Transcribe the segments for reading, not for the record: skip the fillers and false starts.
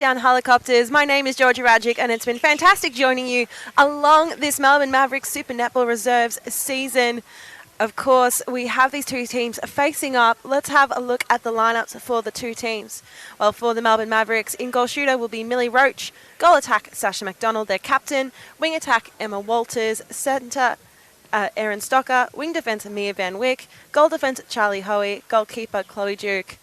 Down helicopters. My name is Georgia Radjic, and it's been fantastic joining you along this Melbourne Mavericks Super Netball Reserves season. Of course, we have these two teams facing up. Let's have a look at the lineups for the two teams. Well, for the Melbourne Mavericks, in goal shooter will be Millie Roach, goal attack Sasha McDonald, their captain, wing attack Emma Walters, centre Erin Stocker, wing defence Mia Van Wyck, goal defence Charlie Hoey, goalkeeper Chloe Duke.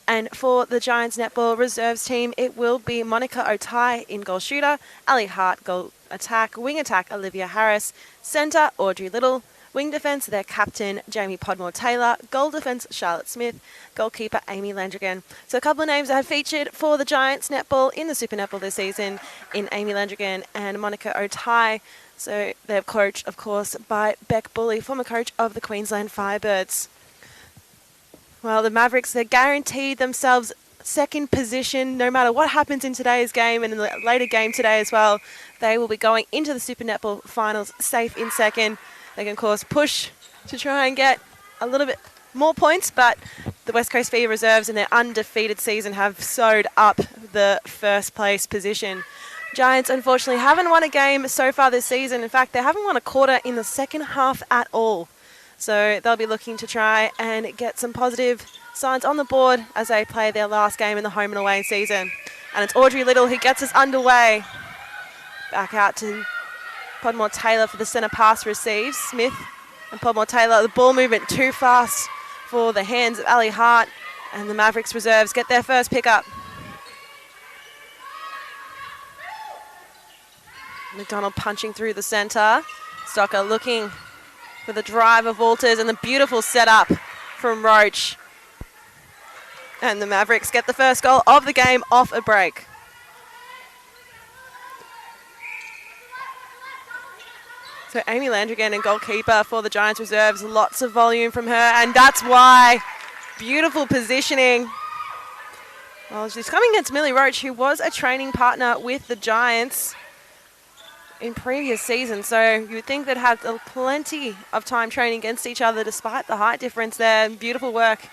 And for the Giants Netball Reserves team, it will be Monica Otai in goal shooter, Ali Hart goal attack, wing attack Olivia Harris, centre Audrey Little, wing defence their captain Jamie Podmore-Taylor, goal defence Charlotte Smith, goalkeeper Amy Landrigan. So a couple of names that have featured for the Giants Netball in the Super Netball this season in Amy Landrigan and Monica Otai. So they're coached, of course, by Beck Bully, former coach of the Queensland Firebirds. Well, the Mavericks, they're guaranteed themselves second position no matter what happens in today's game and in the later game today as well. They will be going into the Super Netball finals safe in second. They can, of course, push to try and get a little bit more points, but the West Coast Fever Reserves in their undefeated season have sewed up the first place position. Giants, unfortunately, haven't won a game so far this season. In fact, they haven't won a quarter in the second half at all. So they'll be looking to try and get some positive signs on the board as they play their last game in the home and away season. And it's Audrey Little who gets us underway. Back out to Podmore-Taylor for the centre pass receives. Smith and Podmore-Taylor, the ball movement too fast for the hands of Ali Hart. And the Mavericks Reserves get their first pick-up. McDonald punching through the centre. Stocker looking for the drive of Walters and the beautiful setup from Roach. And the Mavericks get the first goal of the game off a break. So Amy Landrigan and goalkeeper for the Giants Reserves, lots of volume from her, and that's why. Beautiful positioning. Well, she's coming against Millie Roach, who was a training partner with the Giants in previous seasons, so you would think they'd have plenty of time training against each other despite the height difference there. Beautiful work.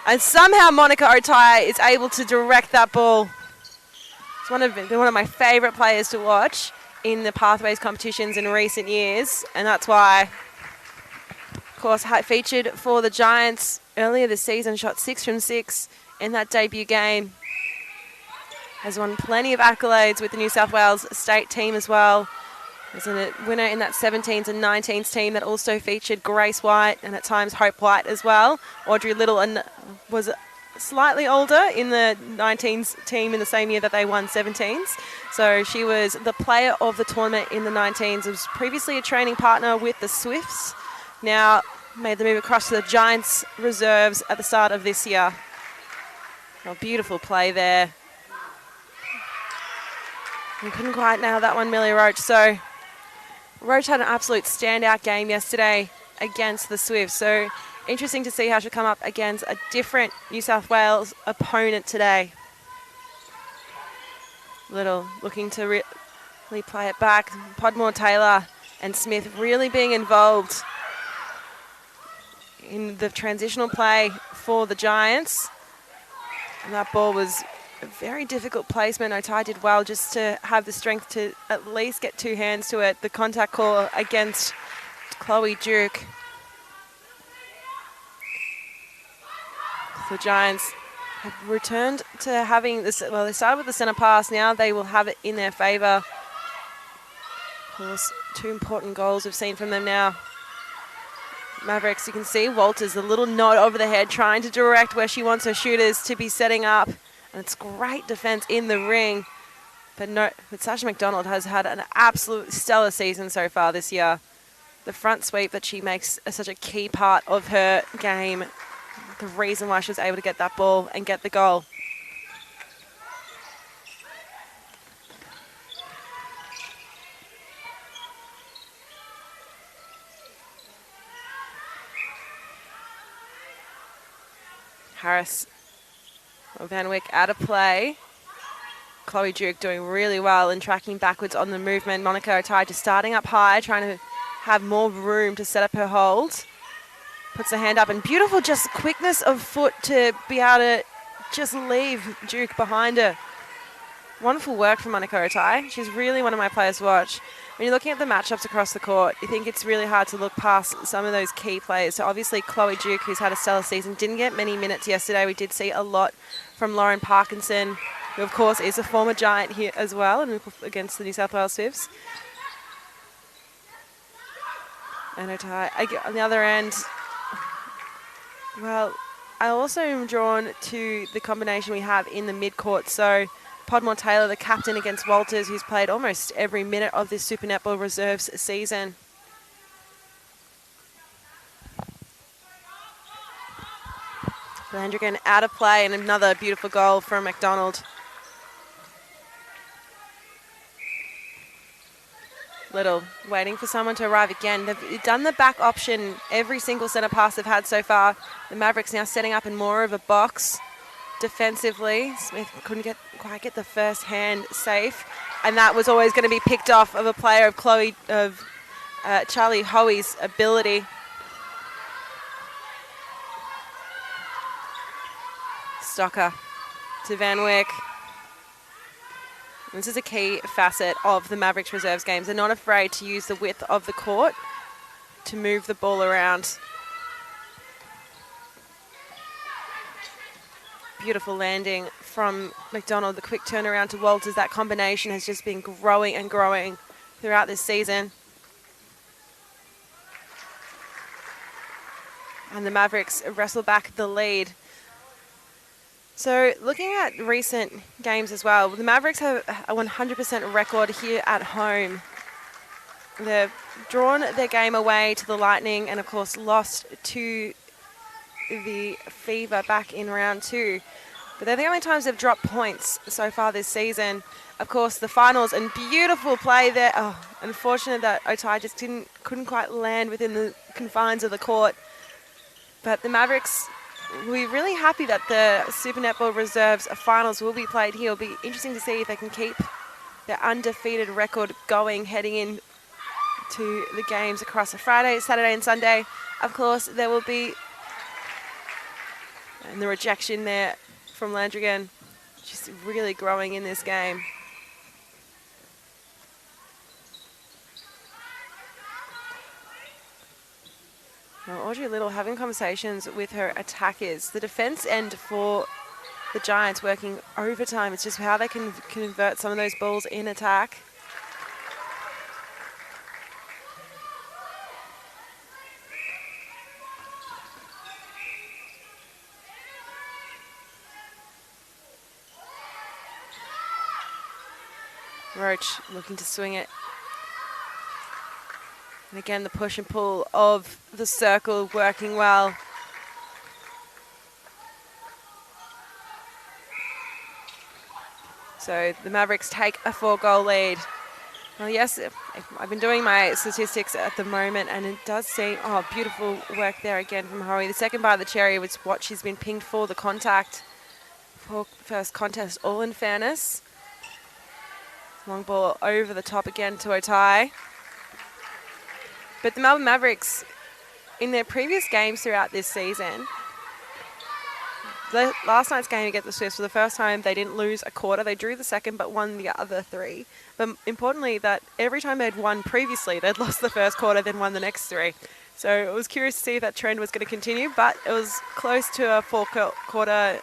And somehow Monica Otai is able to direct that ball. It's one of my favourite players to watch in the Pathways competitions in recent years, and that's why, of course, featured for the Giants earlier this season, shot 6 from 6 in that debut game. Has won plenty of accolades with the New South Wales state team as well. Was a winner in that 17s and 19s team that also featured Grace White and at times Hope White as well. Audrey Little was slightly older in the 19s team in the same year that they won 17s. So she was the player of the tournament in the 19s. Was previously a training partner with the Swifts. Now made the move across to the Giants Reserves at the start of this year. Oh, beautiful play there. You couldn't quite nail that one, Millie Roach. So Roach had an absolute standout game yesterday against the Swifts. So interesting to see how she'll come up against a different New South Wales opponent today. Little looking to really play it back. Podmore-Taylor and Smith really being involved in the transitional play for the Giants. And that ball was a very difficult placement. Otai did well just to have the strength to at least get two hands to it. The contact call against Chloe Duke. The Giants have returned to having this. Well, they started with the centre pass. Now they will have it in their favour. Of course, two important goals we've seen from them now. Mavericks, you can see Walters, a little nod over the head, trying to direct where she wants her shooters to be setting up. And it's great defence in the ring. But Sasha McDonald has had an absolute stellar season so far this year. The front sweep that she makes is such a key part of her game. The reason why she was able to get that ball and get the goal. Harris. Van Wyck out of play. Chloe Duke doing really well and tracking backwards on the movement. Monica Otai just starting up high, trying to have more room to set up her hold. Puts her hand up, and beautiful just quickness of foot to be able to just leave Duke behind her. Wonderful work from Monica Otai. She's really one of my players to watch. When you're looking at the matchups across the court, you think it's really hard to look past some of those key players. So obviously Chloe Duke, who's had a stellar season, didn't get many minutes yesterday. We did see a lot from Lauren Parkinson, who of course is a former Giant here as well, and against the New South Wales Swifts. And Otai, on the other end, well, I also am drawn to the combination we have in the mid-court. So Podmore Taylor, the captain against Walters, who's played almost every minute of this Super Netball Reserves season. Landrigan out of play, and another beautiful goal from McDonald. Little waiting for someone to arrive again. They've done the back option every single centre pass they've had so far. The Mavericks now setting up in more of a box defensively. Smith couldn't quite get the first hand safe, and that was always going to be picked off of a player of Charlie Hoey's ability. Stocker to Van Wyck. This is a key facet of the Mavericks Reserves games. They're not afraid to use the width of the court to move the ball around. Beautiful landing from McDonald. The quick turnaround to Walters. That combination has just been growing and growing throughout this season. And the Mavericks wrestle back the lead. So looking at recent games as well, the Mavericks have a 100% record here at home. They've drawn their game away to the Lightning and, of course, lost to the Fever back in round 2. But they're the only times they've dropped points so far this season. Of course, the finals, and beautiful play there. Oh, unfortunate that Otai just couldn't quite land within the confines of the court. But the Mavericks, we're really happy that the Super Netball Reserves finals will be played here. It'll be interesting to see if they can keep their undefeated record going heading in to the games across a Friday, Saturday and Sunday. Of course, there will be, and the rejection there from Landrigan, just really growing in this game. Now, Audrey Little having conversations with her attackers. The defense end for the Giants working overtime. It's just how they can convert some of those balls in attack. Roach looking to swing it. And again, the push and pull of the circle working well. So the Mavericks take a 4-goal lead. Well, yes, I've been doing my statistics at the moment, and it does seem, oh, beautiful work there again from Hoey. The second bar of the cherry was what she's been pinged for the contact. For first contest, all in fairness. Long ball over the top again to Otai. But the Melbourne Mavericks, in their previous games throughout this season, last night's game against the Swifts, for the first time, they didn't lose a quarter. They drew the second but won the other 3. But importantly, that every time they'd won previously, they'd lost the first quarter, then won the next 3. So it was curious to see if that trend was going to continue, but it was close to a 4-quarter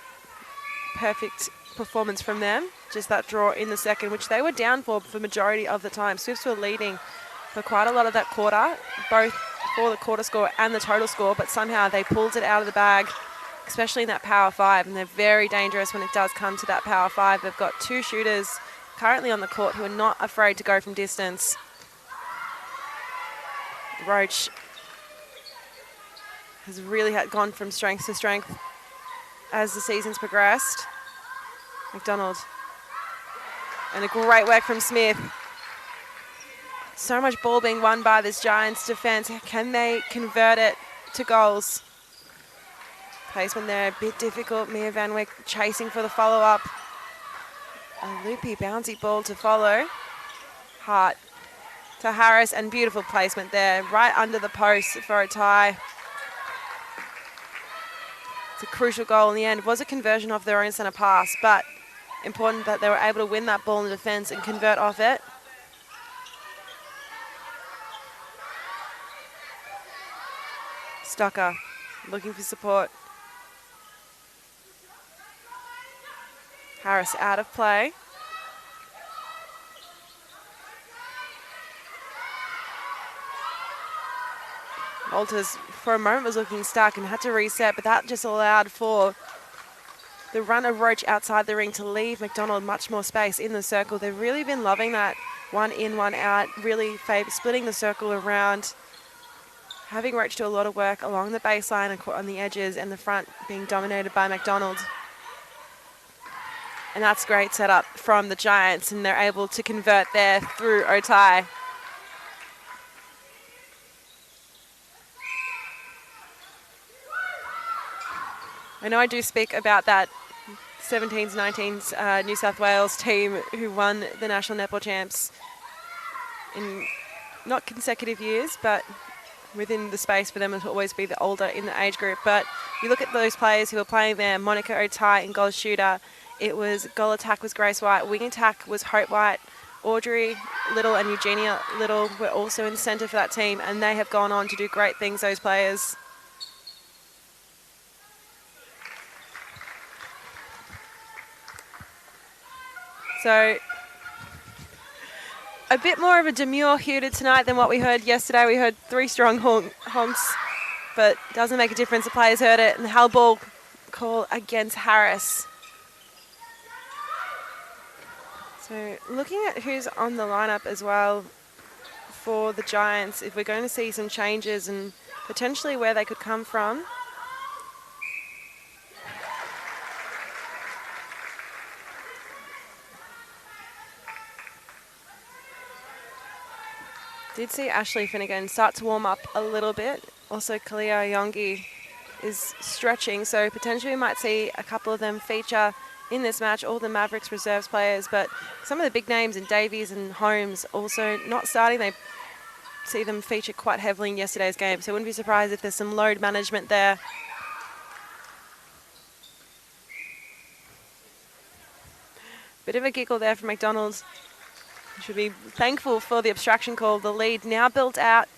perfect performance from them. Just that draw in the second, which they were down for the majority of the time. Swifts were leading for quite a lot of that quarter, both for the quarter score and the total score, but somehow they pulled it out of the bag, especially in that power 5, and they're very dangerous when it does come to that power 5. They've got 2 shooters currently on the court who are not afraid to go from distance. Roach has really gone from strength to strength as the season's progressed. McDonald. And a great work from Smith. So much ball being won by this Giants defense. Can they convert it to goals? Placement there, a bit difficult. Mia Van Wyck chasing for the follow-up. A loopy, bouncy ball to follow. Hart to Harris, and beautiful placement there, right under the post for a tie. It's a crucial goal in the end. It was a conversion off their own centre pass, but important that they were able to win that ball in defence and convert off it. Stocker looking for support. Harris out of play. Walters for a moment was looking stuck and had to reset, but that just allowed for the run of Roach outside the ring to leave McDonald much more space in the circle. They've really been loving that one in, one out, really splitting the circle around, having Roach do a lot of work along the baseline and on the edges, and the front being dominated by McDonald. And that's great setup from the Giants, and they're able to convert there through Otai. I know I do speak about that 17s, 19s New South Wales team who won the National Netball Champs in not consecutive years, but within the space for them to always be the older in the age group. But you look at those players who were playing there, Monica Otai in goal shooter. It was goal attack was Grace White, wing attack was Hope White. Audrey Little and Eugenia Little were also in the centre for that team, and they have gone on to do great things, those players. So a bit more of a demure hooter tonight than what we heard yesterday. We heard 3 strong honks, but it doesn't make a difference. The players heard it, and the held ball call against Harris. So looking at who's on the lineup as well for the Giants, if we're going to see some changes and potentially where they could come from. Did see Ashley Finnegan start to warm up a little bit. Also, Kalia Yongi is stretching, so potentially we might see a couple of them feature in this match, all the Mavericks reserves players, but some of the big names in Davies and Holmes also not starting. They see them feature quite heavily in yesterday's game, so I wouldn't be surprised if there's some load management there. Bit of a giggle there from McDonald's. Should be thankful for the obstruction call. The lead now built out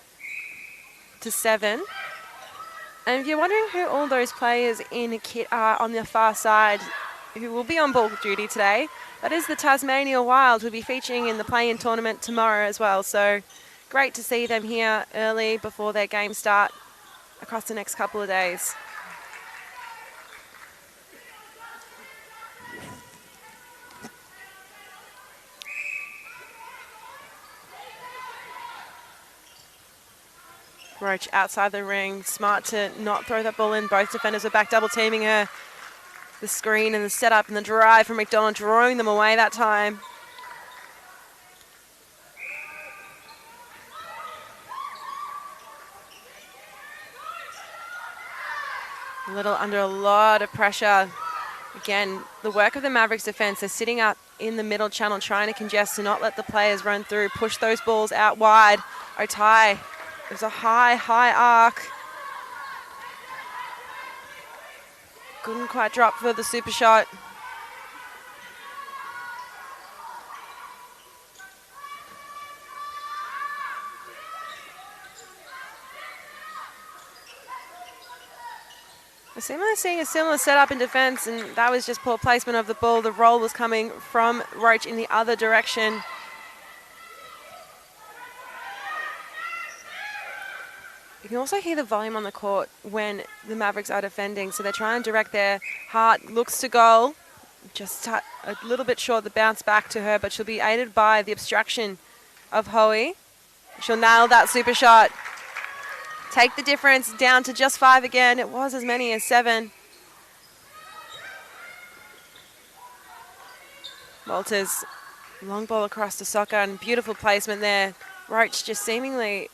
to 7. And if you're wondering who all those players in kit are on the far side who will be on ball duty today, that is the Tasmania Wild, who will be featuring in the play-in tournament tomorrow as well. So great to see them here early before their games start across the next couple of days. Roach outside the ring, smart to not throw that ball in. Both defenders are back double teaming her. The screen and the setup and the drive from McDonald, drawing them away that time. Little under a lot of pressure. Again, the work of the Mavericks defense, they're sitting up in the middle channel trying to congest to not let the players run through, push those balls out wide. Otai. There's a high arc. Couldn't quite drop for the super shot. We're seeing a similar setup in defence, and that was just poor placement of the ball. The roll was coming from Roach in the other direction. You can also hear the volume on the court when the Mavericks are defending, so they're trying to direct their heart. Looks to goal, just a little bit short the bounce back to her, but she'll be aided by the obstruction of Hoey. She'll nail that super shot. Take the difference down to just 5 again. It was as many as 7. Walters, long ball across to Soccer, and beautiful placement there. Roach just seemingly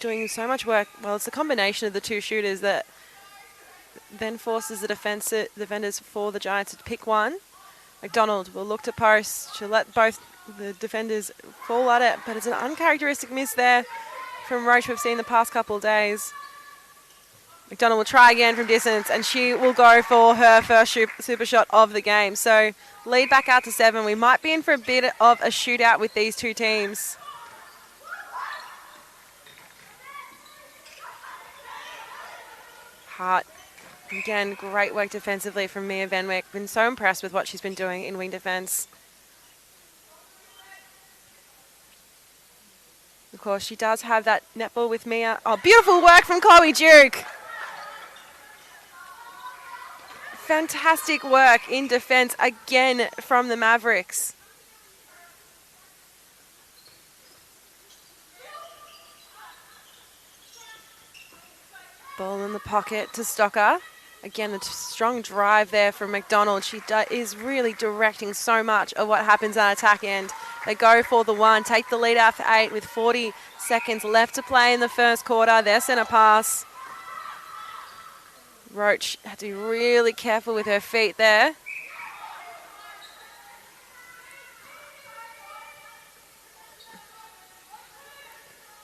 doing so much work. Well, it's a combination of the two shooters that then forces the defenders for the Giants to pick one. McDonald will look to post. She'll let both the defenders fall at it, but it's an uncharacteristic miss there from Roach we've seen the past couple of days. McDonald will try again from distance, and she will go for her first super shot of the game. So lead back out to 7. We might be in for a bit of a shootout with these two teams. Hart. Again, great work defensively from Mia Venwick. Been so impressed with what she's been doing in wing defence. Of course, she does have that netball with Mia. Oh, beautiful work from Chloe Duke. Fantastic work in defence again from the Mavericks. Ball in the pocket to Stocker. Again, a strong drive there from McDonald. She is really directing so much of what happens on attack end. They go for the 1, take the lead after 8 with 40 seconds left to play in the first quarter. Their centre pass. Roach had to be really careful with her feet there.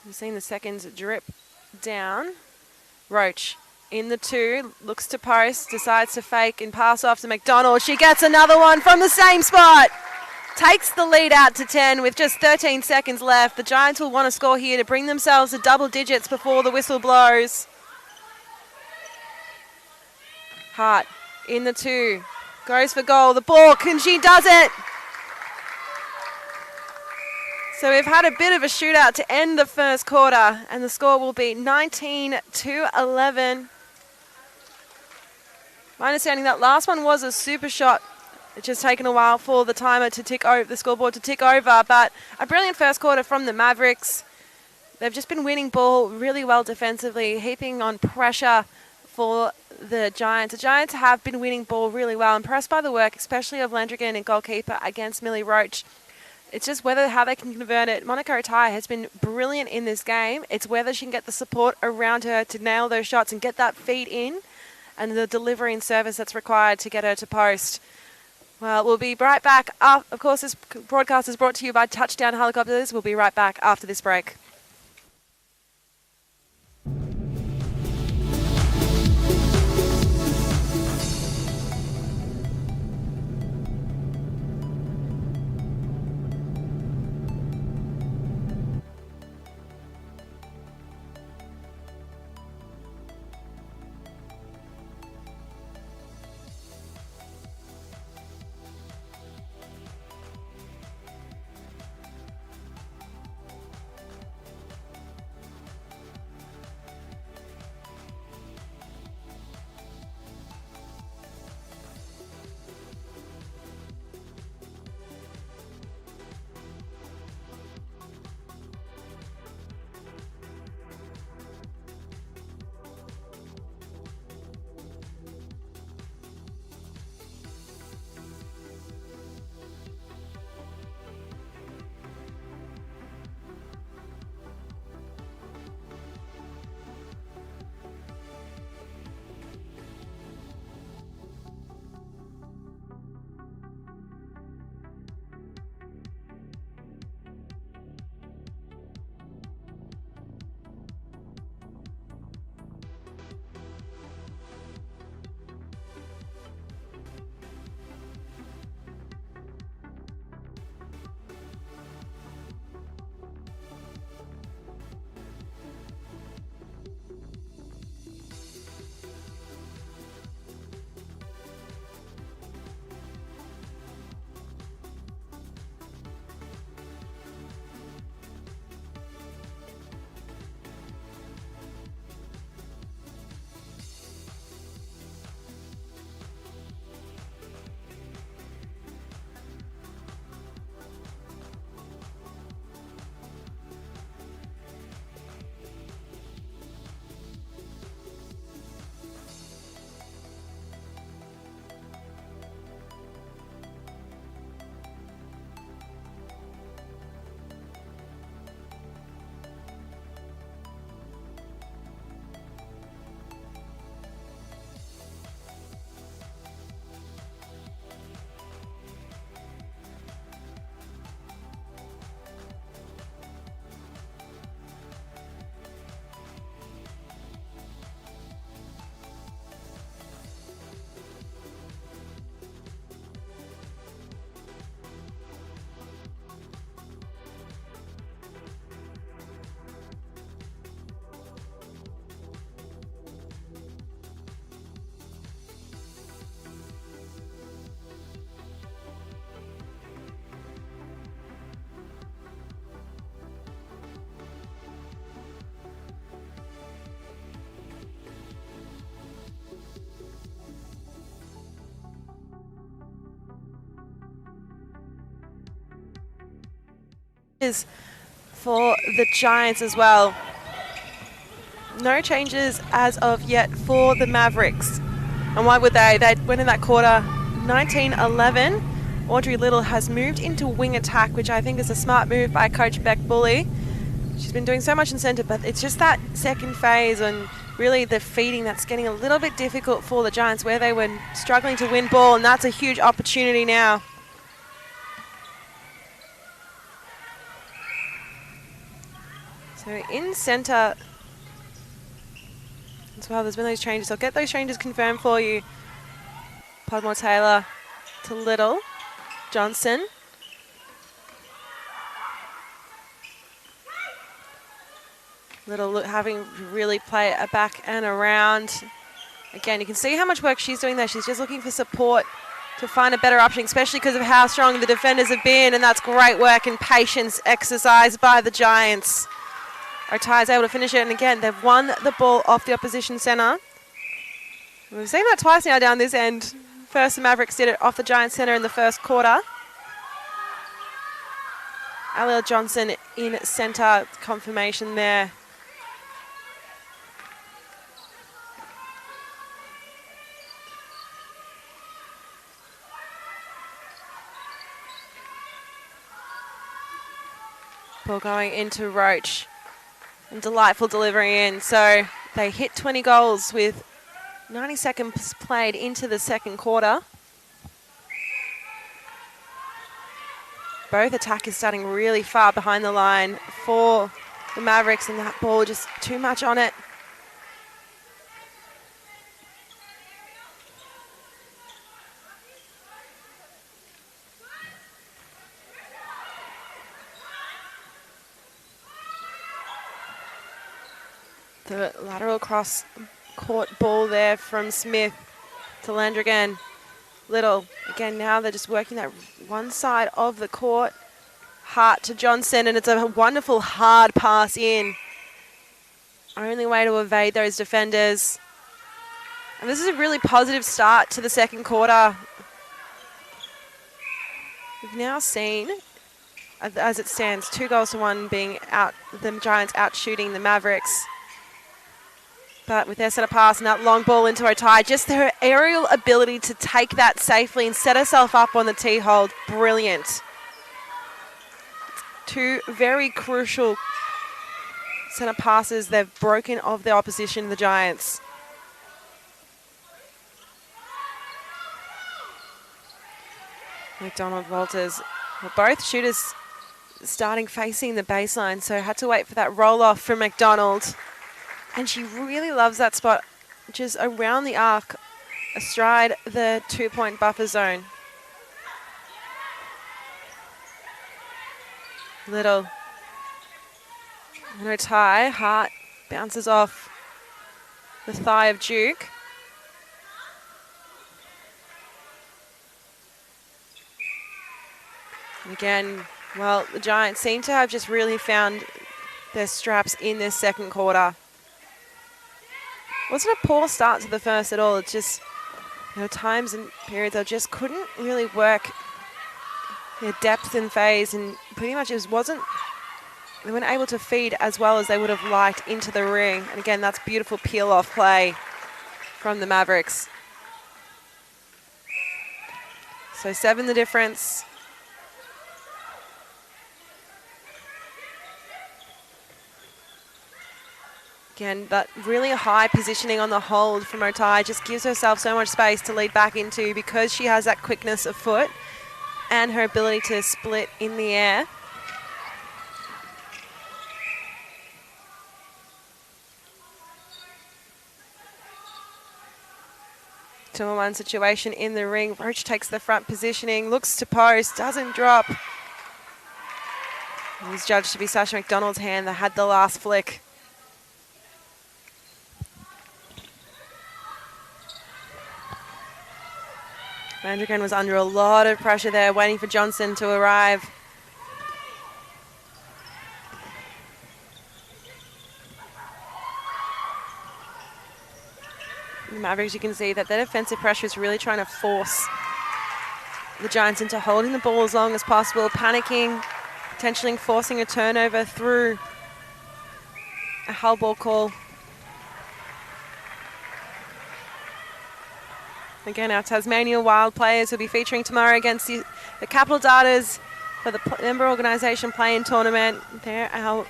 We've seen the seconds drip down. Roach in the 2, looks to post, decides to fake and pass off to McDonald. She gets another one from the same spot. Takes the lead out to 10 with just 13 seconds left. The Giants will want to score here to bring themselves to double digits before the whistle blows. Hart in the 2, goes for goal. The ball, and she does it. So we've had a bit of a shootout to end the first quarter, and the score will be 19-11. My understanding that last one was a super shot. It's just taken a while for the timer to tick over, the scoreboard to tick over, but a brilliant first quarter from the Mavericks. They've just been winning ball really well defensively, heaping on pressure for the Giants. The Giants have been winning ball really well, impressed by the work, especially of Landrigan and goalkeeper against Millie Roach. It's just how they can convert it. Monica Otai has been brilliant in this game. It's whether she can get the support around her to nail those shots and get that feed in, and the delivery and service that's required to get her to post. Well, we'll be right back. Of course, this broadcast is brought to you by Touchdown Helicopters. We'll be right back after this break. Is for the Giants as well. No changes as of yet for the Mavericks. And why would they? They went in that quarter 19-11. Audrey Little has moved into wing attack, which I think is a smart move by Coach Beck Bully. She's been doing so much in centre, but it's just that second phase and really the feeding that's getting a little bit difficult for the Giants, where they were struggling to win ball, and that's a huge opportunity now. So in centre as well, there's been those changes. I'll get those changes confirmed for you. Podmore Taylor to Little. Johnson. Little having to really play it back and around. Again, you can see how much work she's doing there. She's just looking for support to find a better option, especially because of how strong the defenders have been, and that's great work and patience exercised by the Giants. Otai is able to finish it, and again, they've won the ball off the opposition centre. We've seen that twice now down this end. First, the Mavericks did it off the Giants centre in the first quarter. Aliyah Johnson in centre, confirmation there. Ball going into Roach. And delightful delivery in. So they hit 20 goals with 90 seconds played into the second quarter. Both attackers starting really far behind the line for the Mavericks, and that ball just too much on it. The lateral cross court ball there from Smith to Landrigan. Little, again, now they're just working that one side of the court. Hart to Johnson, and it's a wonderful hard pass in. Only way to evade those defenders. And this is a really positive start to the second quarter. We've now seen, as it stands, 2-1 being out, the Giants out shooting the Mavericks. But with their centre pass and that long ball into Otai, just her aerial ability to take that safely and set herself up on the tee hold, brilliant. Two very crucial centre passes they've broken of the opposition, the Giants. McDonald, Walters, well, both shooters starting facing the baseline, so had to wait for that roll-off from McDonald. And she really loves that spot, just around the arc, astride the 2-point buffer zone. Little. No tie. Hart bounces off the thigh of Duke. And again, well, the Giants seem to have just really found their straps in this second quarter. Wasn't a poor start to the first at all. It's just, times and periods I just couldn't really work their depth and phase, and pretty much they weren't able to feed as well as they would have liked into the ring. And again, that's beautiful peel-off play from the Mavericks. So 7 the difference. Again, that really high positioning on the hold from Otai just gives herself so much space to lead back into, because she has that quickness of foot and her ability to split in the air. Two-on-one situation in the ring. Roach takes the front positioning, looks to post, doesn't drop. It was judged to be Sasha McDonald's hand that had the last flick. Landrigan was under a lot of pressure there, waiting for Johnson to arrive. The Mavericks, you can see that their defensive pressure is really trying to force the Giants into holding the ball as long as possible, panicking, potentially forcing a turnover through a hull ball call. Again, our Tasmania Wild players will be featuring tomorrow against the Capital Datas for the member organisation play-in tournament. They're our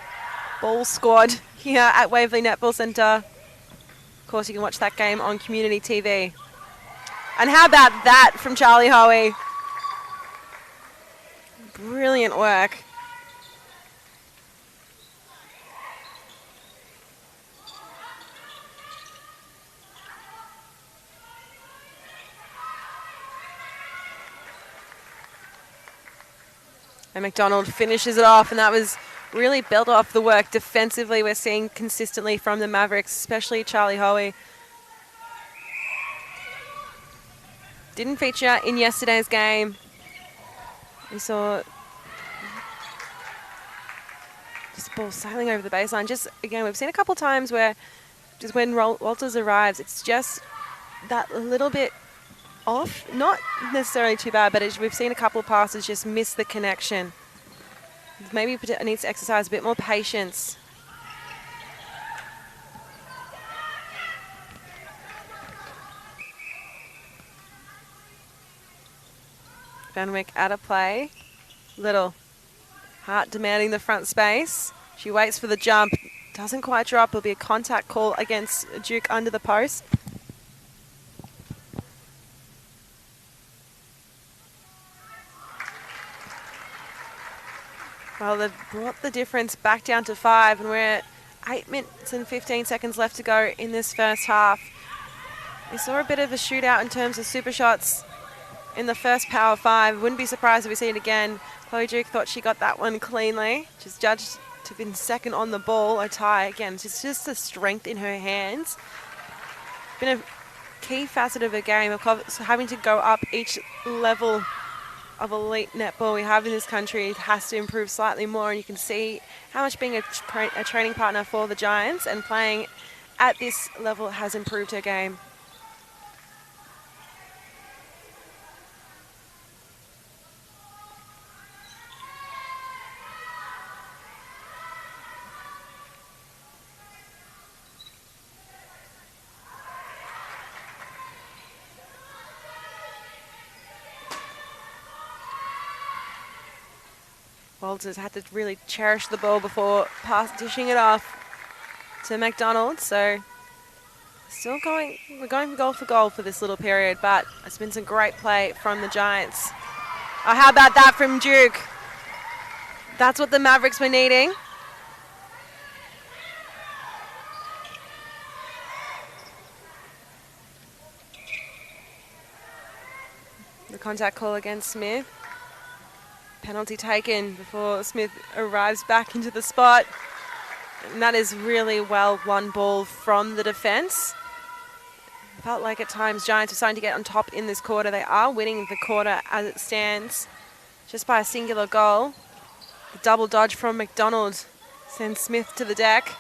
ball squad here at Waverley Netball Centre. Of course, you can watch that game on community TV. And how about that from Charlie Hoey? Brilliant work. And McDonald finishes it off, and that was really built off the work defensively we're seeing consistently from the Mavericks, especially Charlie Hoey. Didn't feature in yesterday's game. We saw just the ball sailing over the baseline. Just, again, we've seen a couple times where just when Walters arrives, it's just that little bit off. Not necessarily too bad, but we've seen a couple of passes just miss the connection. Maybe it needs to exercise a bit more patience. Van Wyck out of play. Little. Hart demanding the front space. She waits for the jump. Doesn't quite drop. It'll be a contact call against Duke under the post. Well, they've brought the difference back down to 5, and we're at 8 minutes and 15 seconds left to go in this first half. We saw a bit of a shootout in terms of super shots in the first power 5. Wouldn't be surprised if we see it again. Chloe Duke thought she got that one cleanly. She's judged to have been second on the ball. Otai, again, it's just the strength in her hands. Been a key facet of her game, of course, having to go up each level of elite netball we have in this country. It has to improve slightly more, and you can see how much being a training partner for the Giants and playing at this level has improved her game. Walters had to really cherish the ball before dishing it off to McDonald. So still going, we're going goal for goal for this little period, but it's been some great play from the Giants. Oh, how about that from Duke? That's what the Mavericks were needing. The contact call against Smith. Penalty taken before Smith arrives back into the spot. And that is really well won ball from the defence. Felt like at times Giants were starting to get on top in this quarter. They are winning the quarter as it stands just by a singular goal. The double dodge from McDonald sends Smith to the deck.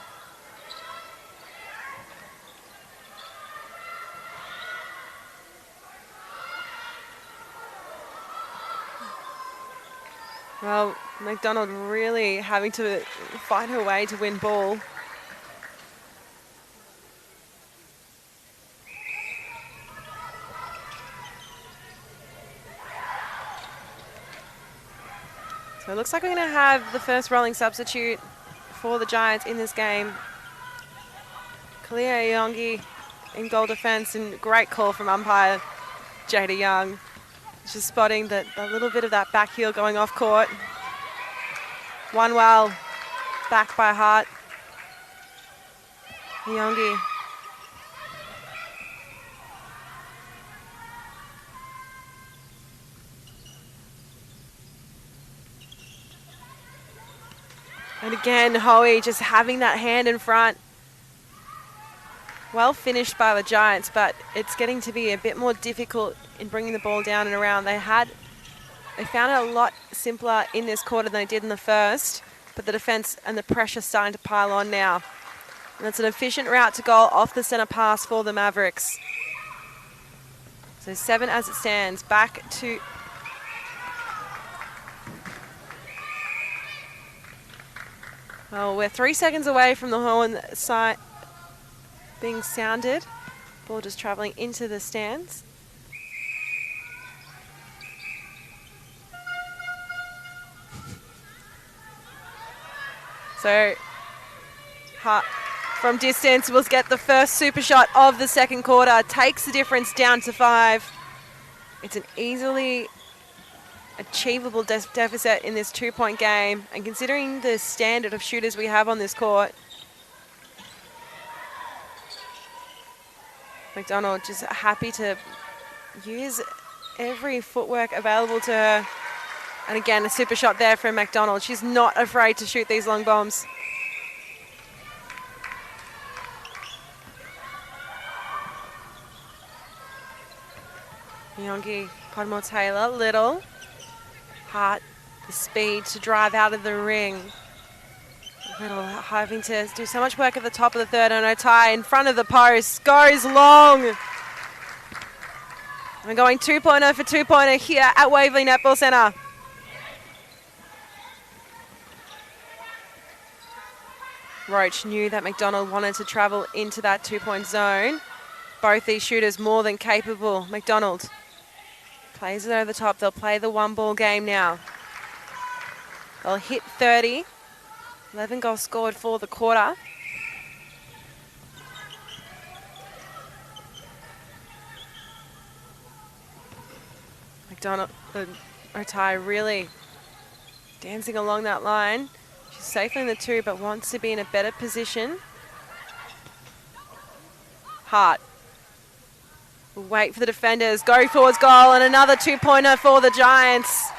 Well, McDonald really having to fight her way to win ball. So it looks like we're going to have the first rolling substitute for the Giants in this game. Kalia Yongi in goal defence, and great call from umpire Jada Young. Just spotting that a little bit of that back heel going off court. One well, back by Hart. Yongi. And again, Hoey just having that hand in front. Well finished by the Giants, but it's getting to be a bit more difficult in bringing the ball down and around. They found it a lot simpler in this quarter than they did in the first, but the defense and the pressure starting to pile on now. And that's an efficient route to goal off the center pass for the Mavericks. So 7 as it stands, back to Well, we're 3 seconds away from the horn being sounded. Ball just travelling into the stands. So, Hart from distance will get the first super shot of the second quarter. Takes the difference down to 5. It's an easily achievable deficit in this 2-point game. And considering the standard of shooters we have on this court, McDonald just happy to use every footwork available to her. And again, a super shot there from McDonald. She's not afraid to shoot these long bombs. Nyongi, Podmore Taylor, Little. Hart, the speed to drive out of the ring. Little having to do so much work at the top of the third, and Otai in front of the post, goes long. We're going 2-pointer for 2-pointer here at Waverley Netball Centre. Roach knew that McDonald wanted to travel into that 2-point zone. Both these shooters more than capable. McDonald plays it over the top. They'll play the 1-ball game now. They'll hit 30. 11 goals scored for the quarter. McDonald, Otai really dancing along that line. She's safely in the 2, but wants to be in a better position. Hart will wait for the defenders. Go forwards goal, and another 2-pointer for the Giants.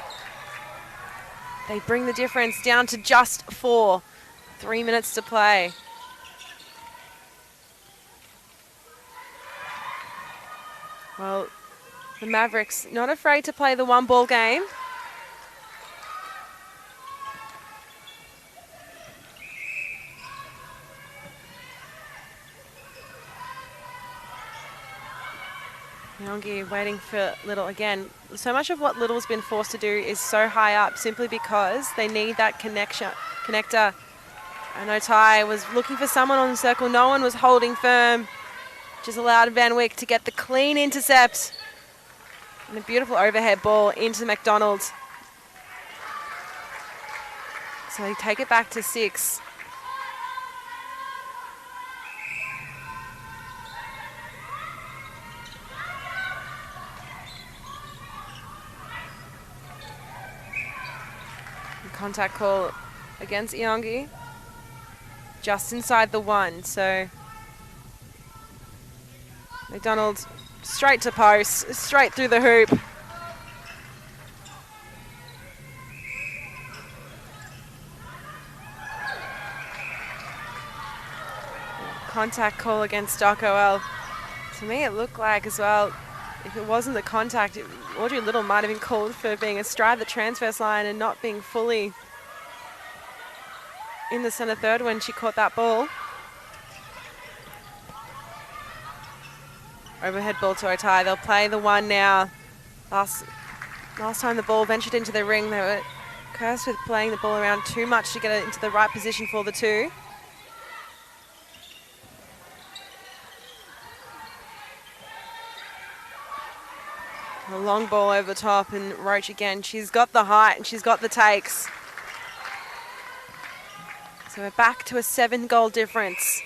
They bring the difference down to just 4. 3 minutes to play. Well, the Mavericks not afraid to play the 1-ball game. Nyongi waiting for Little again. So much of what Little's been forced to do is so high up simply because they need that connector. And Otai was looking for someone on the circle. No one was holding firm. Just allowed Van Wyck to get the clean intercept. And a beautiful overhead ball into McDonald. So they take it back to 6. Contact call against Nyongi. Just inside the 1, so McDonald straight to post, straight through the hoop. Contact call against Stockwell. To me it looked like as well, if it wasn't the contact, Audrey Little might have been called for being astride the transverse line and not being fully in the centre third when she caught that ball. Overhead ball to Otai. They'll play the 1 now. Last time the ball ventured into the ring, they were cursed with playing the ball around too much to get it into the right position for the 2. A long ball over the top, and Roach again. She's got the height and she's got the takes. So we're back to a 7-goal difference.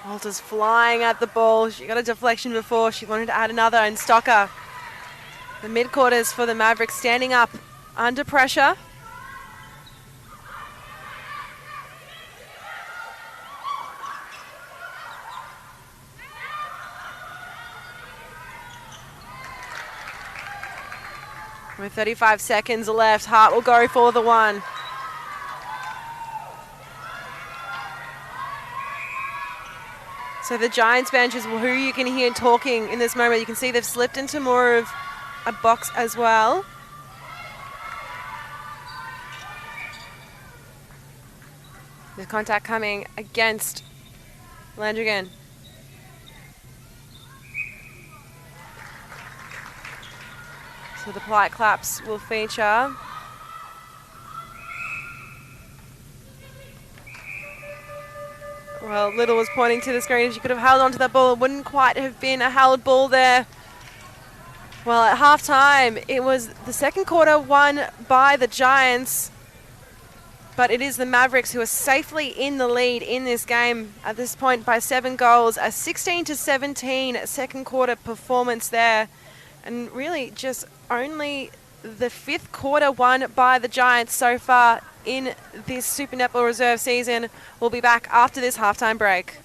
Walters flying at the ball. She got a deflection before. She wanted to add another, and Stocker. The mid-quarters for the Mavericks standing up under pressure. With 35 seconds left, Hart will go for the 1. So the Giants bench is who you can hear talking in this moment. You can see they've slipped into more of a box as well. The contact coming against Landrigan. So the polite claps will feature. Well, Little was pointing to the screen. If she could have held onto that ball, it wouldn't quite have been a held ball there. Well, at halftime, it was the second quarter won by the Giants, but it is the Mavericks who are safely in the lead in this game at this point by 7 goals. A 16-17 second quarter performance there, and really just only the fifth quarter won by the Giants so far in this Super Netball Reserve season. We'll be back after this halftime break.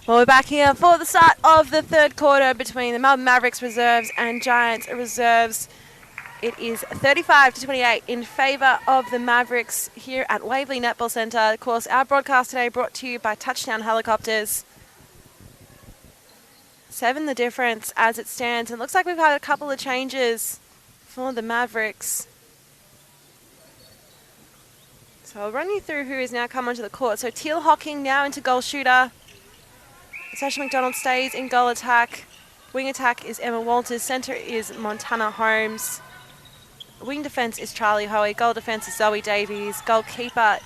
Well, we're back here for the start of the third quarter between the Melbourne Mavericks reserves and Giants reserves. It is 35-28 in favour of the Mavericks here at Waverley Netball Centre. Of course, our broadcast today brought to you by Touchdown Helicopters. 7 the difference as it stands. And it looks like we've had a couple of changes for the Mavericks. So I'll run you through who has now come onto the court. So Teal Hocking now into goal shooter. Sasha McDonald stays in goal attack. Wing attack is Emma Walters. Centre is Montana Holmes. Wing defence is Charlie Hoey. Goal defence is Zoe Davies. Goalkeeper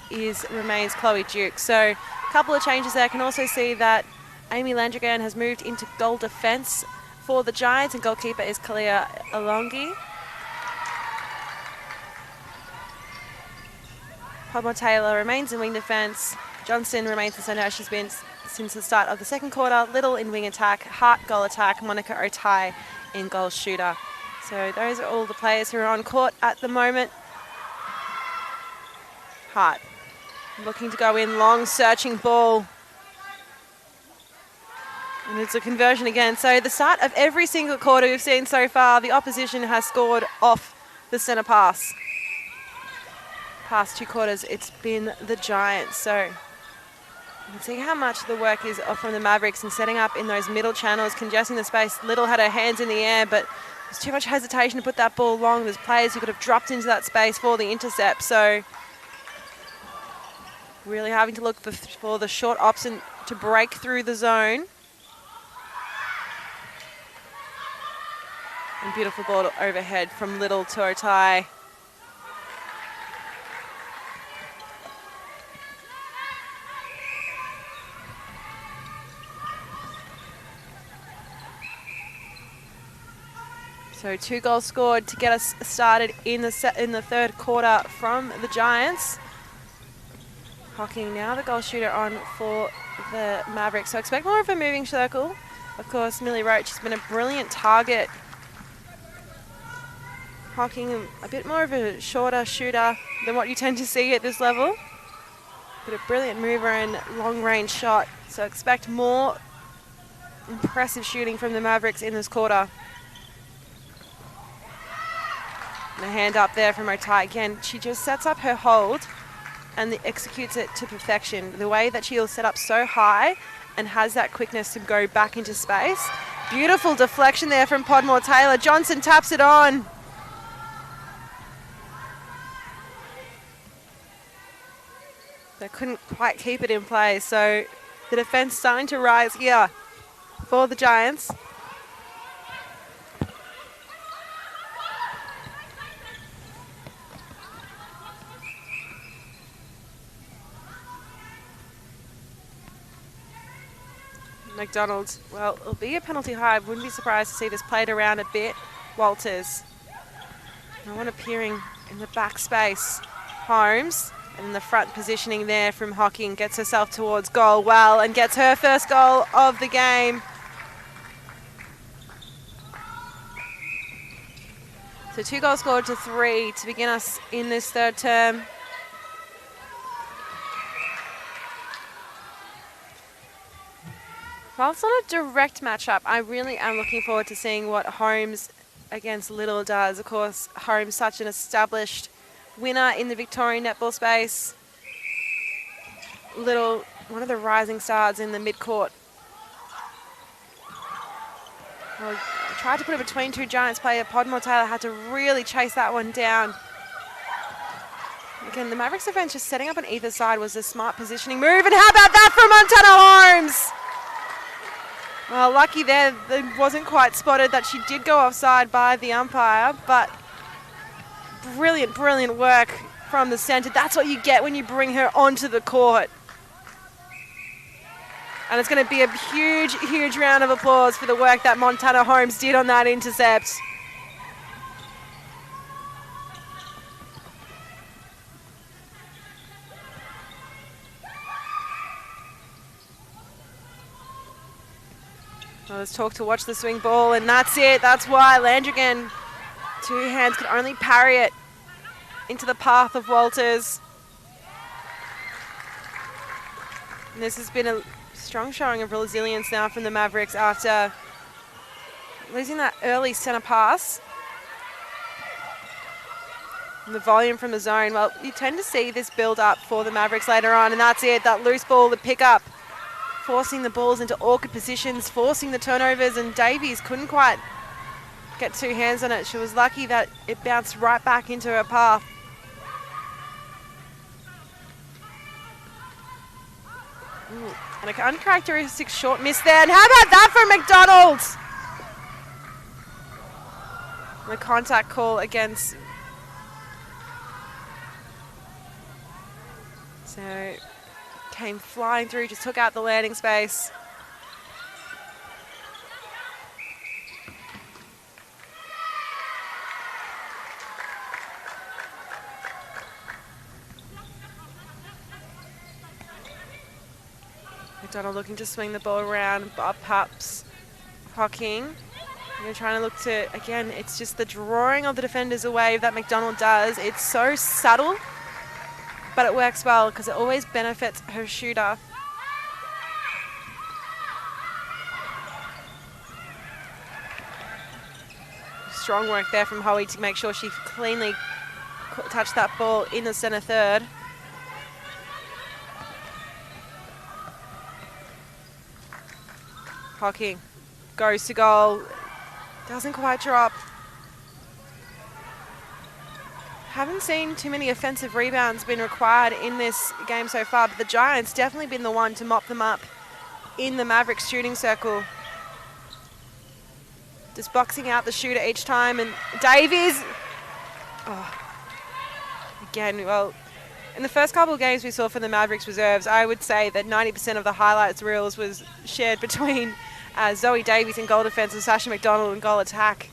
remains Chloe Duke. So a couple of changes there. Can also see that Amy Landrigan has moved into goal defence for the Giants, and goalkeeper is Kalia Alongi. Podmore Taylor remains in wing defence. Johnston remains in centre as she's been since the start of the second quarter. Little in wing attack, Hart goal attack, Monica Otai in goal shooter. So those are all the players who are on court at the moment. Hart looking to go in, long searching ball. And it's a conversion again. So the start of every single quarter we've seen so far, the opposition has scored off the centre pass. Past 2 quarters, it's been the Giants. So you can see how much the work is from the Mavericks and setting up in those middle channels, congesting the space. Little had her hands in the air, but there's too much hesitation to put that ball long. There's players who could have dropped into that space for the intercept. So really having to look for the short option to break through the zone. And beautiful ball overhead from Little to Otai. So 2 goals scored to get us started in the third quarter from the Giants. Hocking now the goal shooter on for the Mavericks. So expect more of a moving circle. Of course, Millie Roach has been a brilliant target. Hocking a bit more of a shorter shooter than what you tend to see at this level. But a brilliant mover and long range shot. So expect more impressive shooting from the Mavericks in this quarter. And a hand up there from Otai. Again, she just sets up her hold and executes it to perfection. The way that she'll set up so high and has that quickness to go back into space. Beautiful deflection there from Podmore Taylor. Johnson taps it on. They couldn't quite keep it in place. So the defense starting to rise here for the Giants. McDonald's, well, it'll be a penalty high. I wouldn't be surprised to see this played around a bit. Walters. No one appearing in the back space. Holmes, and in the front positioning there from Hocking, gets herself towards goal well and gets her first goal of the game. So 2 goals scored to 3 to begin us in this third term. While it's not a direct matchup, I really am looking forward to seeing what Holmes against Little does. Of course, Holmes such an established winner in the Victorian netball space. Little, one of the rising stars in the mid-court. Well, tried to put it between 2 Giants players. Podmore Taylor had to really chase that one down. Again, the Mavericks defense just setting up on either side was a smart positioning move. And how about that from Montana Holmes? Well, lucky there, it wasn't quite spotted that she did go offside by the umpire, but brilliant, brilliant work from the centre. That's what you get when you bring her onto the court. And it's going to be a huge, huge round of applause for the work that Montana Holmes did on that intercept. I was taught to watch the swing ball, and that's it. That's why Landrigan, 2 hands, could only parry it into the path of Walters. And this has been Strong showing of resilience now from the Mavericks after losing that early centre pass. And the volume from the zone, well, you tend to see this build up for the Mavericks later on, and that's it, that loose ball, the pick-up, forcing the balls into awkward positions, forcing the turnovers, and Davies couldn't quite get two hands on it. She was lucky that it bounced right back into her path. Ooh, and an uncharacteristic short miss there, and how about that from McDonald? The contact call against... So, came flying through, just took out the landing space. McDonald looking to swing the ball around, Bob Pups hocking. They're trying to look to, again, it's just the drawing of the defenders away that McDonald does. It's so subtle, but it works well because it always benefits her shooter. Strong work there from Hoey to make sure she cleanly touched that ball in the centre third. Hocking goes to goal, doesn't quite drop. Haven't seen too many offensive rebounds been required in this game so far, but the Giants definitely been the one to mop them up in the Mavericks shooting circle. Just boxing out the shooter each time, and Davies, again, well, in the first couple of games we saw for the Mavericks reserves, I would say that 90% of the highlights reels was shared between Zoe Davies in goal defense and Sasha McDonald in goal attack.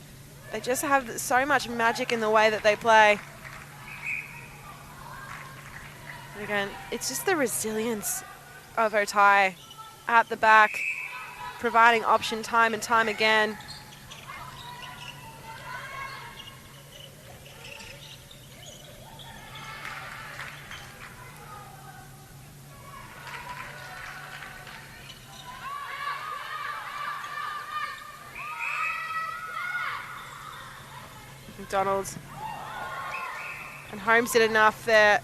They just have so much magic in the way that they play. And again, it's just the resilience of Otai at the back, providing option time and time again. McDonald and Holmes did enough there.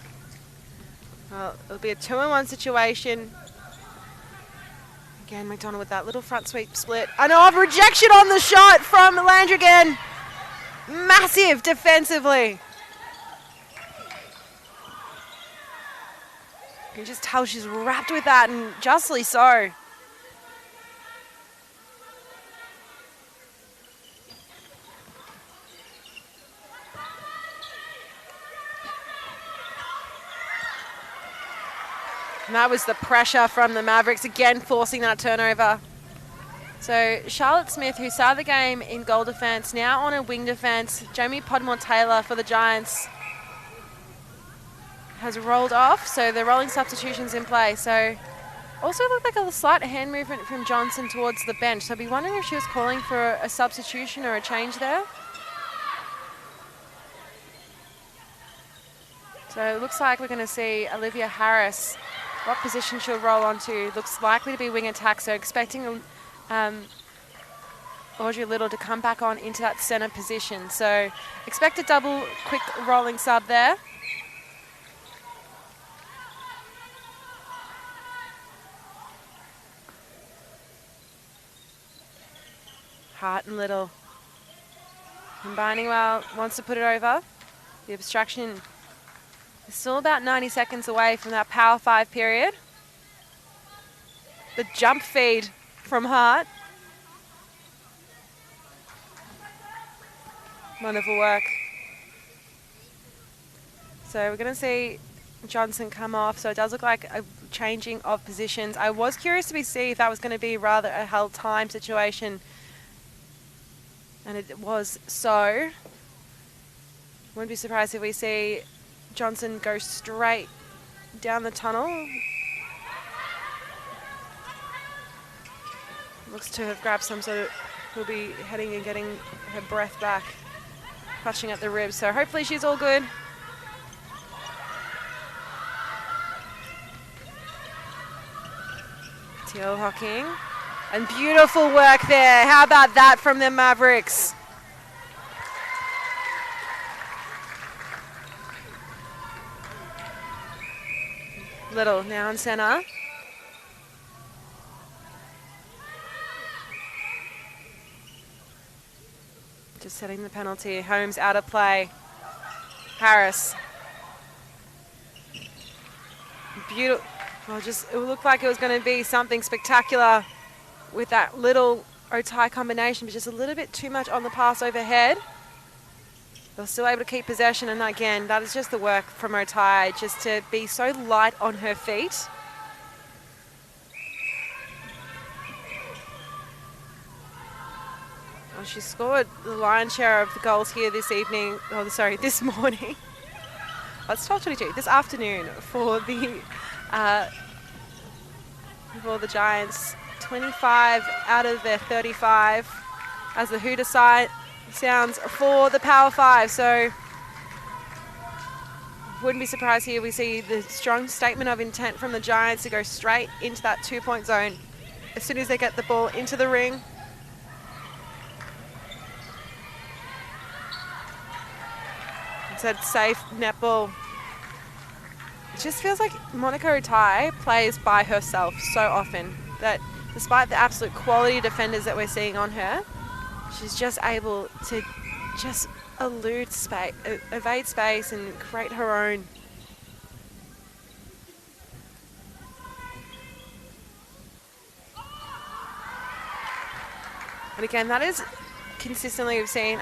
Well, it'll be a 2-on-1 situation. Again, McDonald with that little front sweep split. And rejection on the shot from Landrigan. Massive defensively. You can just tell she's wrapped with that, and justly so. And that was the pressure from the Mavericks, again forcing that turnover. So Charlotte Smith, who started the game in goal defense, now on a wing defense. Jamie Podmore-Taylor for the Giants has rolled off, so the rolling substitutions in play. So also looked like a slight hand movement from Johnson towards the bench. So I'd be wondering if she was calling for a substitution or a change there. So it looks like we're going to see Olivia Harris. What position she'll roll onto looks likely to be wing attack, so expecting Audrey Little to come back on into that centre position. So expect a double quick rolling sub there. Hart and Little combining well, wants to put it over. The obstruction is still about 90 seconds away from that power 5 period. The jump feed from Hart. Wonderful work. So we're going to see Johnson come off. So it does look like a changing of positions. I was curious to see if that was going to be rather a held time situation. And it was so. Wouldn't be surprised if we see Johnson go straight down the tunnel. Looks to have grabbed some sort of, will be heading and getting her breath back, clutching at the ribs. So hopefully she's all good. Teal hocking. And beautiful work there. How about that from the Mavericks? Little now in centre. Just setting the penalty. Holmes out of play. Harris. Beautiful. Well, it looked like it was going to be something spectacular with that little Otai combination, but just a little bit too much on the pass overhead. They're still able to keep possession, and again, that is just the work from Otai, just to be so light on her feet. Well, she scored the lion's share of the goals here this evening. Oh, sorry, this morning. Oh, it's 12:22. This afternoon for the Giants. 25 out of their 35, as the hooter side sounds for the Power 5. So, wouldn't be surprised here we see the strong statement of intent from the Giants to go straight into that 2-point zone as soon as they get the ball into the ring. Said safe netball. It just feels like Monica Otai plays by herself so often that despite the absolute quality defenders that we're seeing on her, she's just able to just elude space, evade space and create her own. And again, that is consistently we've seen.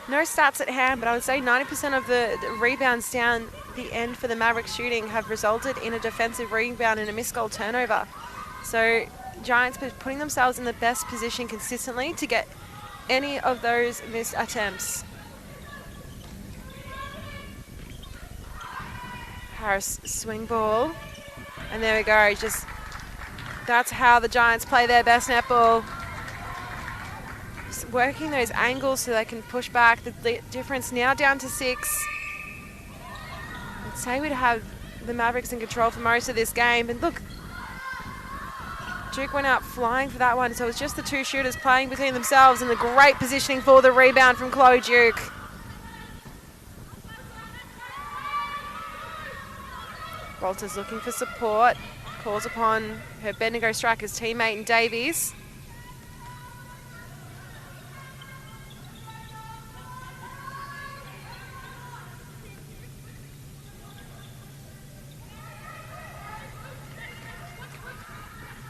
No stats at hand, but I would say 90% of the rebounds down the end for the Mavericks shooting have resulted in a defensive rebound and a missed goal turnover. So Giants putting themselves in the best position consistently to get any of those missed attempts. Harris swing ball. And there we go. That's how the Giants play their best netball. Working those angles so they can push back. The difference now down to 6. I'd say we'd have the Mavericks in control for most of this game. And look, Duke went out flying for that one. So it was just the two shooters playing between themselves, and the great positioning for the rebound from Chloe Duke. Walters looking for support. Calls upon her Bendigo Strikers teammate in Davies.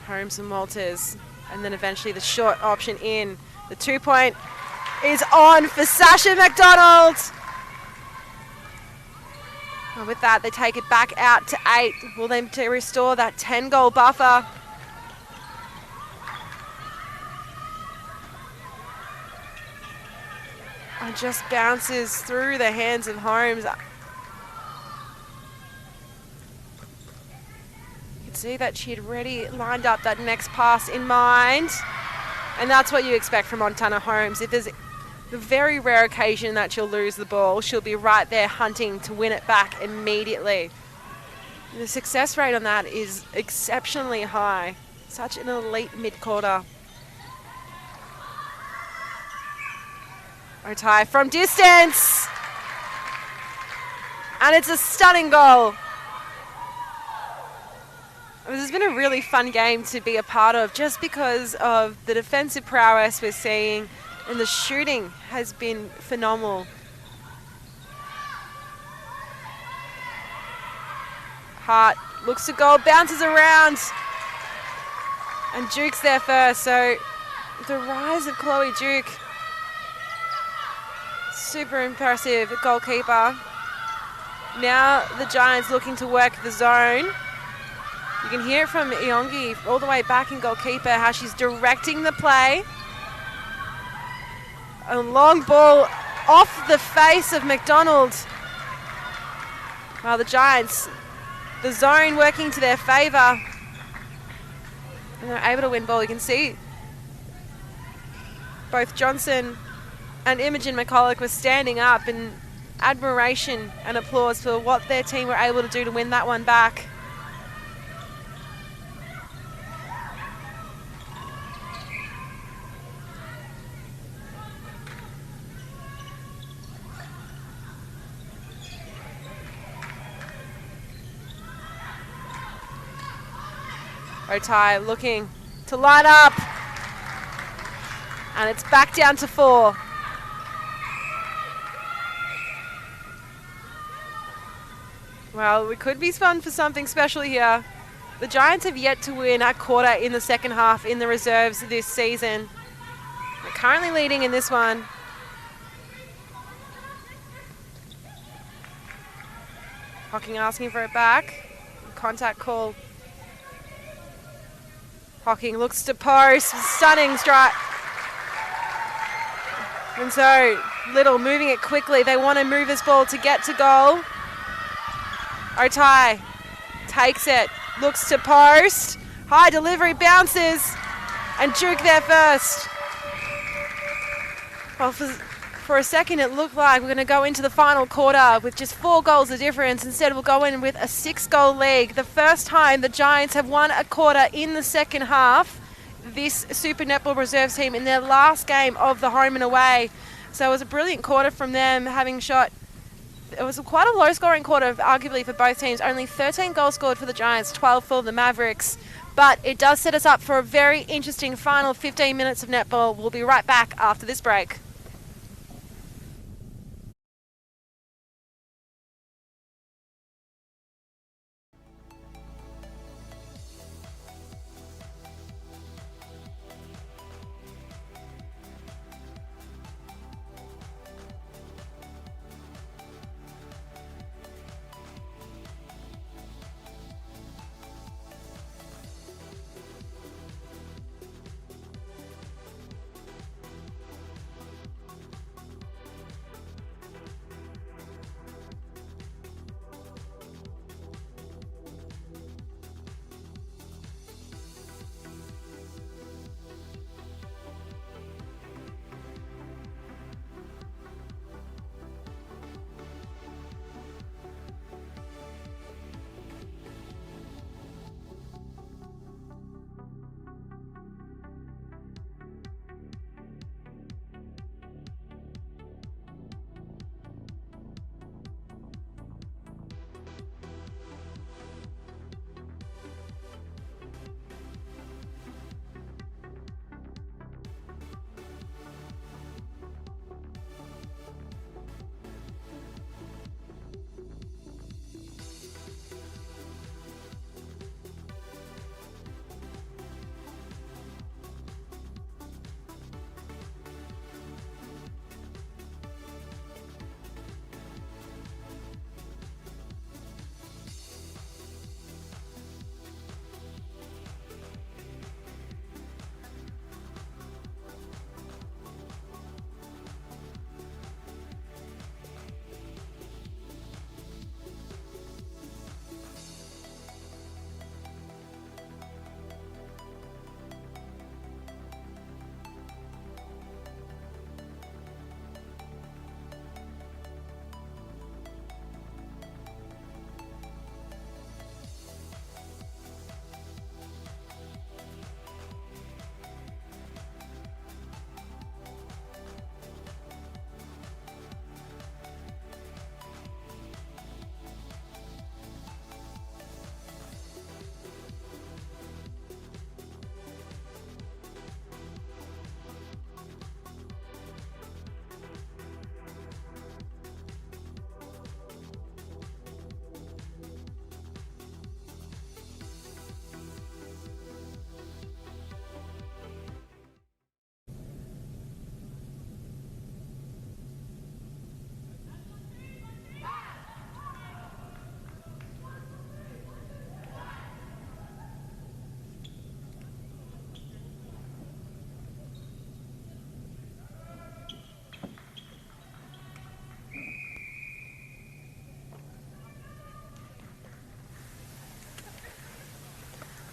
Holmes and Walters, and then eventually the short option in. The 2-point is on for Sasha McDonald. And with that, they take it back out to 8. Will then to restore that 10-goal buffer. And just bounces through the hands of Holmes. See that she had already lined up that next pass in mind, and that's what you expect from Montana Holmes. If there's the very rare occasion that she'll lose the ball, she'll be right there hunting to win it back immediately. And the success rate on that is exceptionally high. Such an elite mid-quarter. Otai from distance, and it's a stunning goal. This has been a really fun game to be a part of just because of the defensive prowess we're seeing, and the shooting has been phenomenal. Hart looks to goal, bounces around, and Duke's there first. So the rise of Chloe Duke, super impressive goalkeeper. Now the Giants looking to work the zone. You can hear it from Iongi all the way back in goalkeeper, how she's directing the play. A long ball off the face of McDonald. While the Giants, the zone working to their favour. And they're able to win ball. You can see both Johnson and Imogen McCulloch were standing up in admiration and applause for what their team were able to do to win that one back. Otai looking to line up. And it's back down to 4. Well, we could be spun for something special here. The Giants have yet to win a quarter in the second half in the reserves this season. They're currently leading in this one. Hocking asking for it back. Contact call. Hocking looks to post. Stunning strike. And so Little moving it quickly. They want to move this ball to get to goal. Otai takes it. Looks to post. High delivery, bounces. And Duke there first. Well, for a second it looked like we're going to go into the final quarter with just 4 goals of difference. Instead we'll go in with a 6-goal lead. The first time the Giants have won a quarter in the second half. This Super Netball Reserves team in their last game of the home and away. So it was a brilliant quarter from them, having shot. It was quite a low-scoring quarter, arguably, for both teams. Only 13 goals scored for the Giants, 12 for the Mavericks. But it does set us up for a very interesting final 15 minutes of netball. We'll be right back after this break.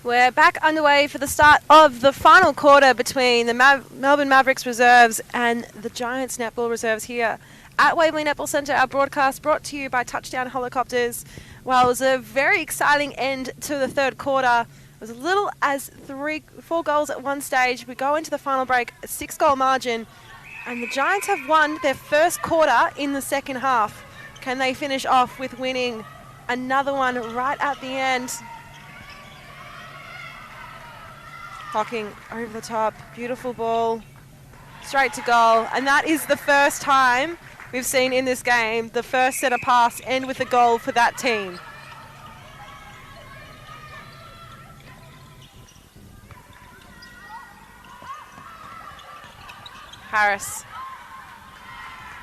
We're back underway for the start of the final quarter between the Melbourne Mavericks Reserves and the Giants Netball Reserves here at Waverley Netball Centre. Our broadcast brought to you by Touchdown Helicopters. Well, it was a very exciting end to the third quarter. It was as little as 4 goals at one stage. We go into the final break, a 6-goal margin, and the Giants have won their first quarter in the second half. Can they finish off with winning another one right at the end? Hocking over the top, beautiful ball, straight to goal. And that is the first time we've seen in this game the first set of pass end with a goal for that team. Harris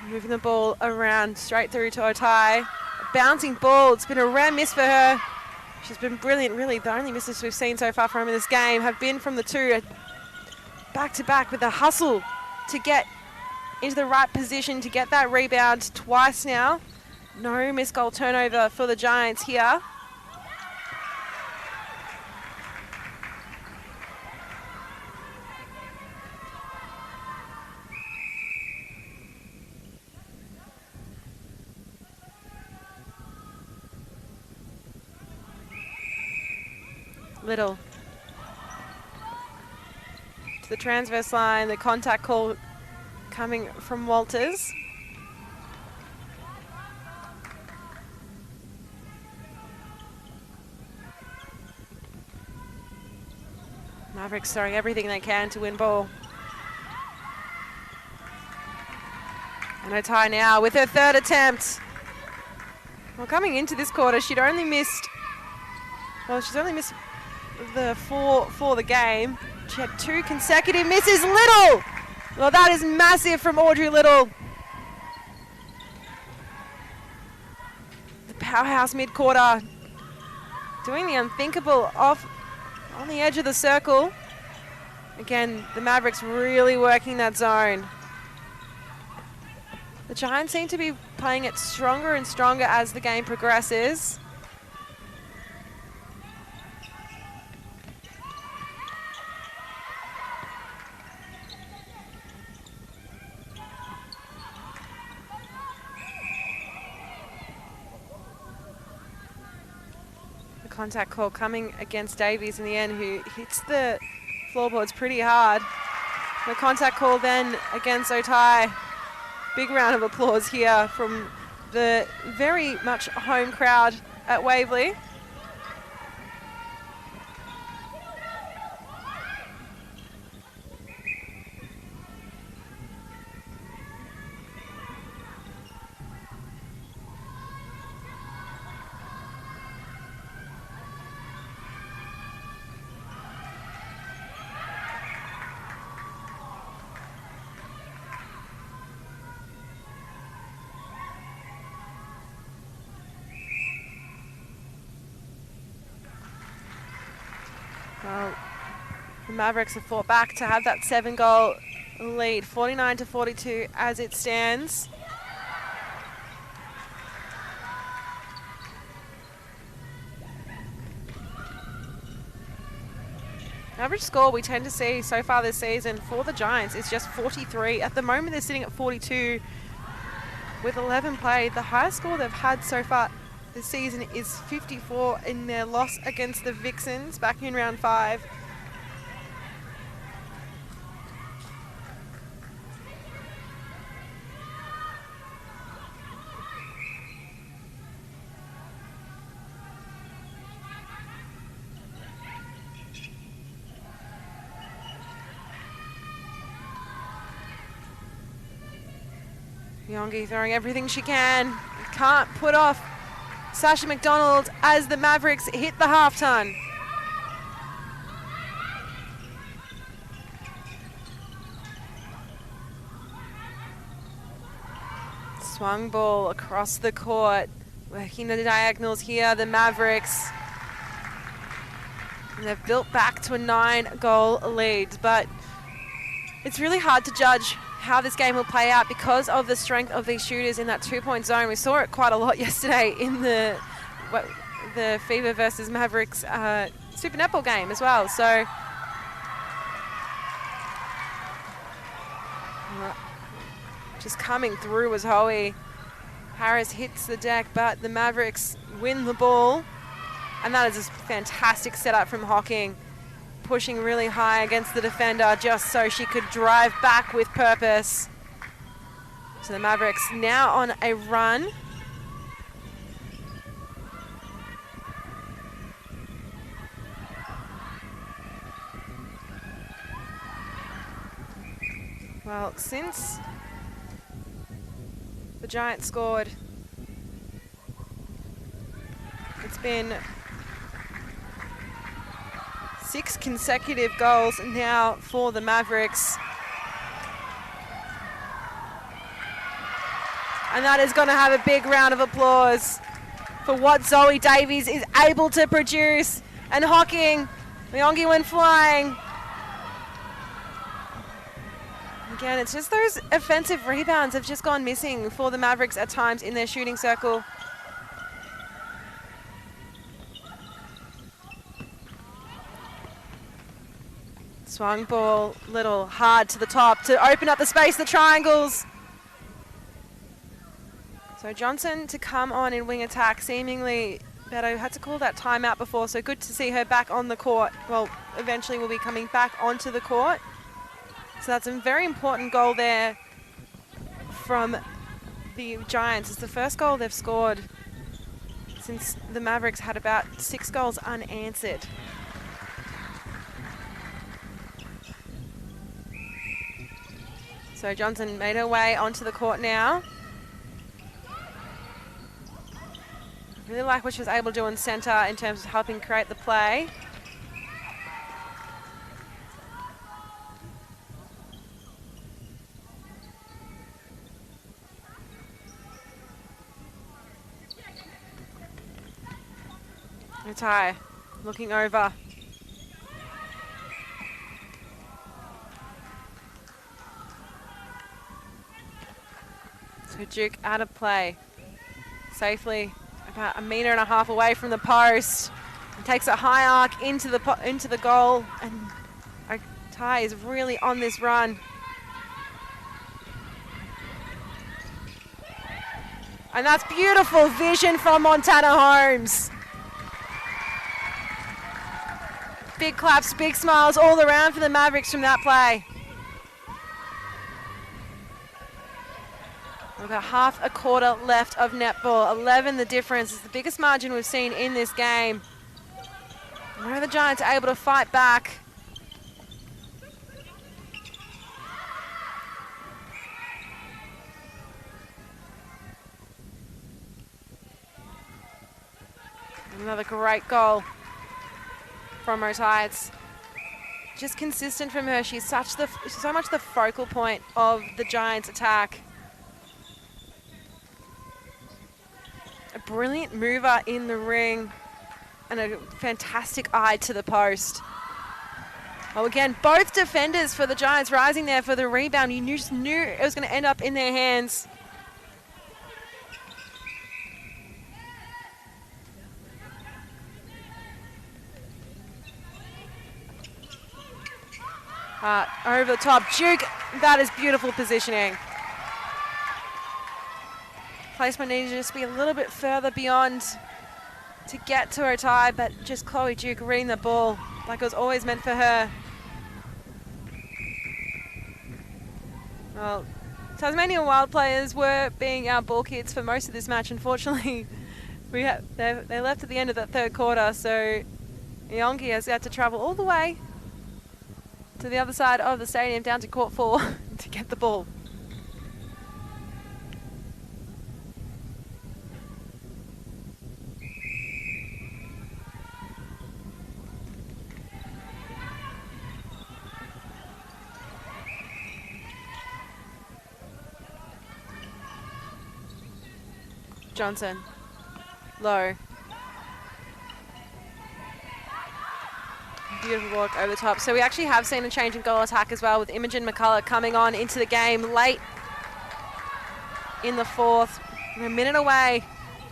moving the ball around straight through to Otai. A bouncing ball, it's been a rare miss for her. She's been brilliant, really. The only misses we've seen so far from her in this game have been from the two back-to-back with the hustle to get into the right position to get that rebound twice now. No missed goal turnover for the Giants here. Little to the transverse line, the contact call coming from Walters. Mavericks throwing everything they can to win ball. And Otai now with her third attempt. Well, coming into this quarter, she's only missed the four for the game. She had 2 consecutive misses. Little! Well, that is massive from Audrey Little. The powerhouse mid-quarter doing the unthinkable off on the edge of the circle. Again, the Mavericks really working that zone. The Giants seem to be playing it stronger and stronger as the game progresses. Contact call coming against Davies in the end, who hits the floorboards pretty hard. The contact call then against Otai. Big round of applause here from the very much home crowd at Waverley. Well, the Mavericks have fought back to have that 7-goal lead, 49-42 as it stands. Average score we tend to see so far this season for the Giants is just 43. At the moment, they're sitting at 42 with 11 played. The highest score they've had so far this season is 54 in their loss against the Vixens back in round 5. Yongi throwing everything she can. Can't put off Sasha McDonald as the Mavericks hit the half ton. Swung ball across the court. Working the diagonals here, the Mavericks. And they've built back to a 9-goal lead, but it's really hard to judge how this game will play out because of the strength of these shooters in that 2-point zone. We saw it quite a lot yesterday in the Fever versus Mavericks Super Netball game as well. So just coming through was Hoey. Harris hits the deck, but the Mavericks win the ball. And that is a fantastic setup from Hocking. Pushing really high against the defender just so she could drive back with purpose. So the Mavericks now on a run. Well, since the Giants scored, it's been 6 consecutive goals now for the Mavericks. And that is going to have a big round of applause for what Zoe Davies is able to produce. And Hocking, Myongi went flying. Again, it's just those offensive rebounds have just gone missing for the Mavericks at times in their shooting circle. Swung ball, little hard to the top to open up the space, the triangles. So Johnson to come on in wing attack, seemingly better. Had to call that timeout before, so good to see her back on the court. Well, eventually will be coming back onto the court. So that's a very important goal there from the Giants. It's the first goal they've scored since the Mavericks had about 6 goals unanswered. So Johnson made her way onto the court now. Really like what she was able to do in centre in terms of helping create the play. Natai looking over. So Duke out of play. Safely about 1.5 meters away from the post. And takes a high arc into the goal. And Natai is really on this run. And that's beautiful vision from Montana Holmes. Big claps, big smiles all around for the Mavericks from that play. About half a quarter left of netball. 11 the difference. It's the biggest margin we've seen in this game. Where the Giants are able to fight back. Another great goal from Natai. It's just consistent from her. She's so much the focal point of the Giants' attack. A brilliant mover in the ring and a fantastic eye to the post. Oh, again, both defenders for the Giants rising there for the rebound. You just knew it was going to end up in their hands. Over the top, Duke, that is beautiful positioning. Placement needed to just be a little bit further beyond to get to her tie, but just Chloe Duke reading the ball like it was always meant for her. Well, Tasmanian Wild players were being our ball kids for most of this match. Unfortunately, they left at the end of that third quarter, so Myongi has had to travel all the way to the other side of the stadium down to court 4 to get the ball. Johnson, low. Beautiful walk over the top. So we actually have seen a change in goal attack as well, with Imogen McCullough coming on into the game late in the fourth. We're a minute away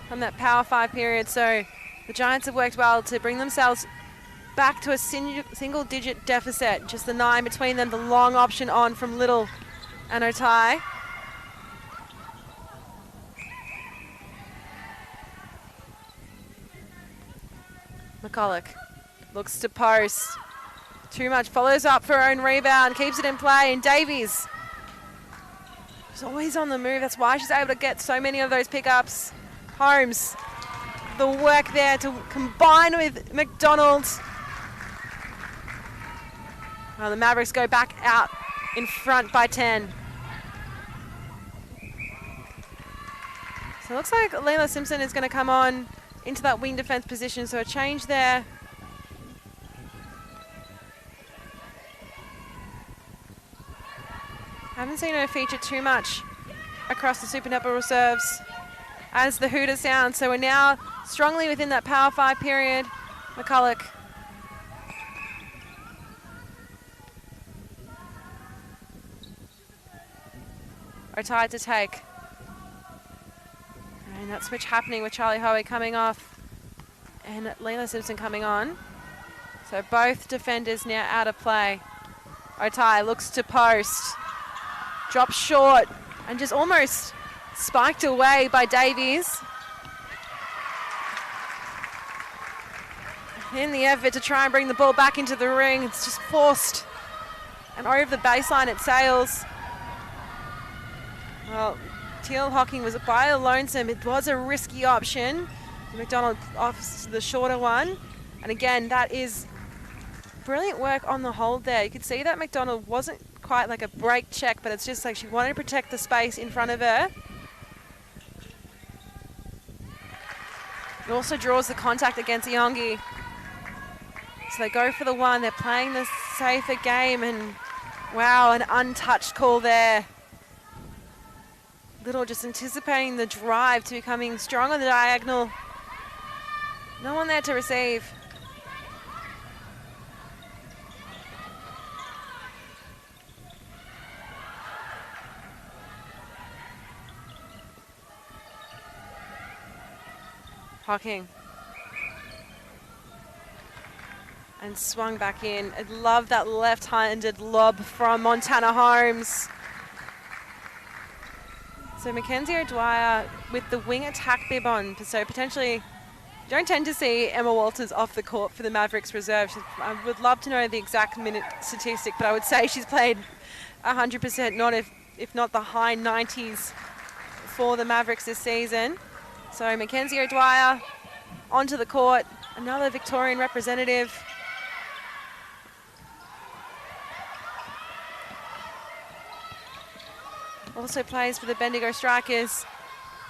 from that Power 5 period, so the Giants have worked well to bring themselves back to a single-digit deficit. Just the 9 between them, the long option on from Little and Natai. McCullough looks to post. Too much, follows up for her own rebound, keeps it in play, and Davies is always on the move. That's why she's able to get so many of those pickups. Holmes, the work there to combine with McDonald. Well, the Mavericks go back out in front by 10. So it looks like Leila Simpson is going to come on into that wing defence position, so a change there. Haven't seen her feature too much across the Super Netball Reserves as the hooter sounds. So we're now strongly within that Power 5 period. McCulloch. Are tied to take. And that switch happening with Charlie Hoey coming off and Leila Simpson coming on. So both defenders now out of play. Otai looks to post. Drops short and just almost spiked away by Davies. In the effort to try and bring the ball back into the ring, it's just forced. And over the baseline it sails. Well, Teal Hocking was by a lonesome. It was a risky option. McDonald offs the shorter one. And again, that is brilliant work on the hold there. You could see that McDonald wasn't quite like a break check, but it's just like she wanted to protect the space in front of her. It also draws the contact against Iongi. So they go for the one. They're playing the safer game, and wow, an untouched call there. Little just anticipating the drive to becoming strong on the diagonal. No one there to receive. Hocking. And swung back in. I love that left-handed lob from Montana Holmes. So Mackenzie O'Dwyer with the wing attack bib on. So potentially, you don't tend to see Emma Walters off the court for the Mavericks reserve. I would love to know the exact minute statistic, but I would say she's played 100%, not if not the high 90s for the Mavericks this season. So Mackenzie O'Dwyer onto the court, another Victorian representative. Also plays for the Bendigo Strikers.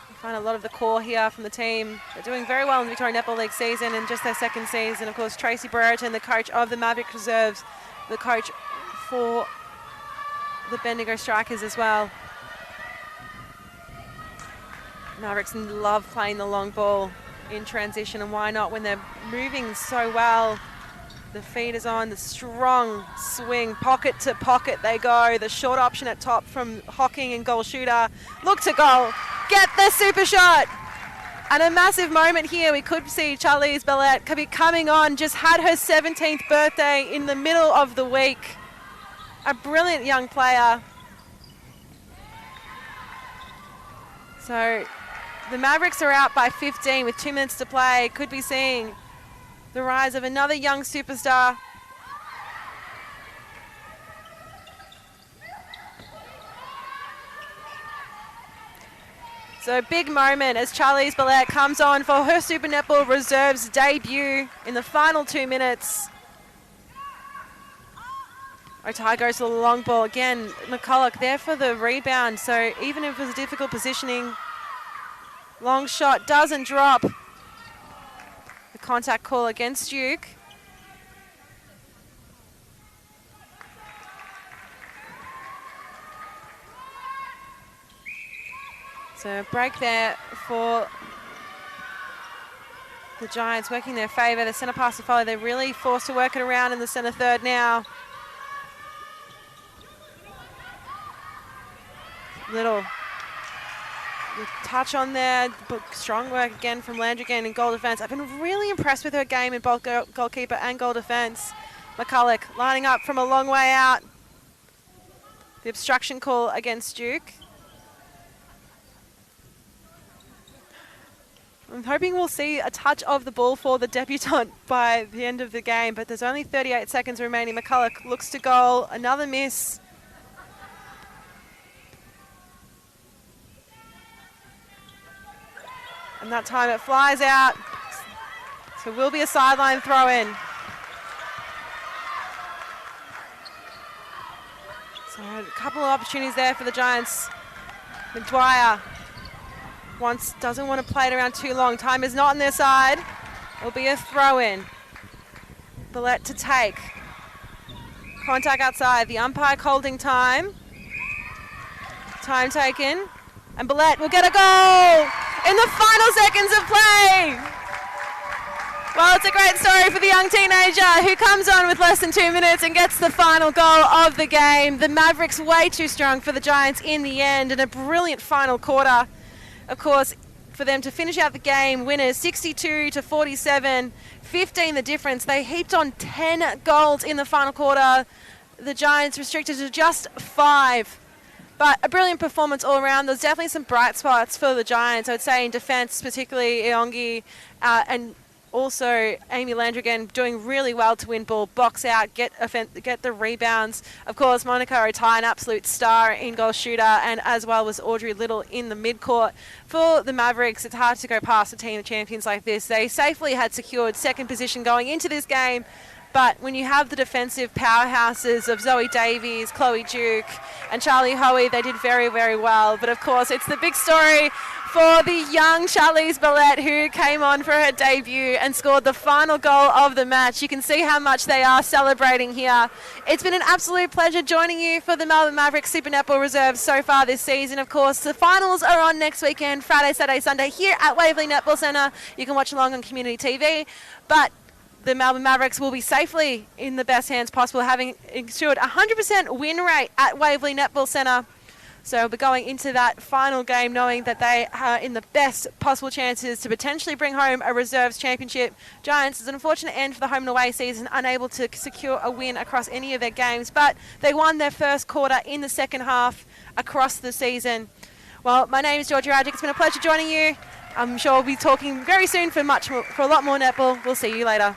You find a lot of the core here from the team. They're doing very well in the Victorian Netball League season and just their second season. Of course, Tracy Brereton, the coach of the Mavericks Reserves, the coach for the Bendigo Strikers as well. Mavericks love playing the long ball in transition, and why not when they're moving so well. The feed is on, the strong swing, pocket to pocket they go. The short option at top from Hocking and goal shooter. Look to goal, get the super shot. And a massive moment here. We could see Charlize Bellette could be coming on, just had her 17th birthday in the middle of the week. A brilliant young player. So the Mavericks are out by 15 with 2 minutes to play. Could be seeing the rise of another young superstar. So big moment as Charlize Bellette comes on for her Super Netball Reserves debut in the final 2 minutes. Otai goes to the long ball. Again, McCulloch there for the rebound. So even if it was difficult positioning, long shot doesn't drop. The contact call against Duke. So a break there for the Giants, working their favour. The centre pass to follow. They're really forced to work it around in the centre third now. Little touch on there, but strong work again from Landrigan in goal defence. I've been really impressed with her game in both goalkeeper and goal defence. McCulloch lining up from a long way out. The obstruction call against Duke. I'm hoping we'll see a touch of the ball for the debutante by the end of the game, but there's only 38 seconds remaining. McCulloch looks to goal, another miss. And that time it flies out. So it will be a sideline throw in. A couple of opportunities there for the Giants. McDwyer doesn't want to play it around too long. Time is not on their side. It'll be a throw-in. Billette to take. Contact outside. The umpire holding time. Time taken. And Billette will get a goal in the final seconds of play. Well, it's a great story for the young teenager who comes on with less than 2 minutes and gets the final goal of the game. The Mavericks way too strong for the Giants in the end, and a brilliant final quarter. Of course, for them to finish out the game, winners 62-47, 15 the difference. They heaped on 10 goals in the final quarter. The Giants restricted to just 5. But a brilliant performance all around. There's definitely some bright spots for the Giants, I would say, in defence, particularly Iongi and also Amy Landrigan doing really well to win ball, box out, get the rebounds. Of course, Monica Otai, an absolute star in goal shooter, and as well was Audrey Little in the midcourt. For the Mavericks, it's hard to go past a team of champions like this. They safely had secured second position going into this game, but when you have the defensive powerhouses of Zoe Davies, Chloe Duke, and Charlie Hoey, they did very, very well. But of course, it's the big story for the young Charlize Billette, who came on for her debut and scored the final goal of the match. You can see how much they are celebrating here. It's been an absolute pleasure joining you for the Melbourne Mavericks Super Netball Reserves so far this season. Of course, the finals are on next weekend, Friday, Saturday, Sunday, here at Waverley Netball Centre. You can watch along on Community TV. But the Melbourne Mavericks will be safely in the best hands possible, having ensured 100% win rate at Waverley Netball Centre. So we'll be going into that final game knowing that they are in the best possible chances to potentially bring home a reserves championship. Giants is an unfortunate end for the home and away season, unable to secure a win across any of their games, but they won their first quarter in the second half across the season. Well, my name is Georgia Rajic. It's been a pleasure joining you. I'm sure we'll be talking very soon for a lot more netball. We'll see you later.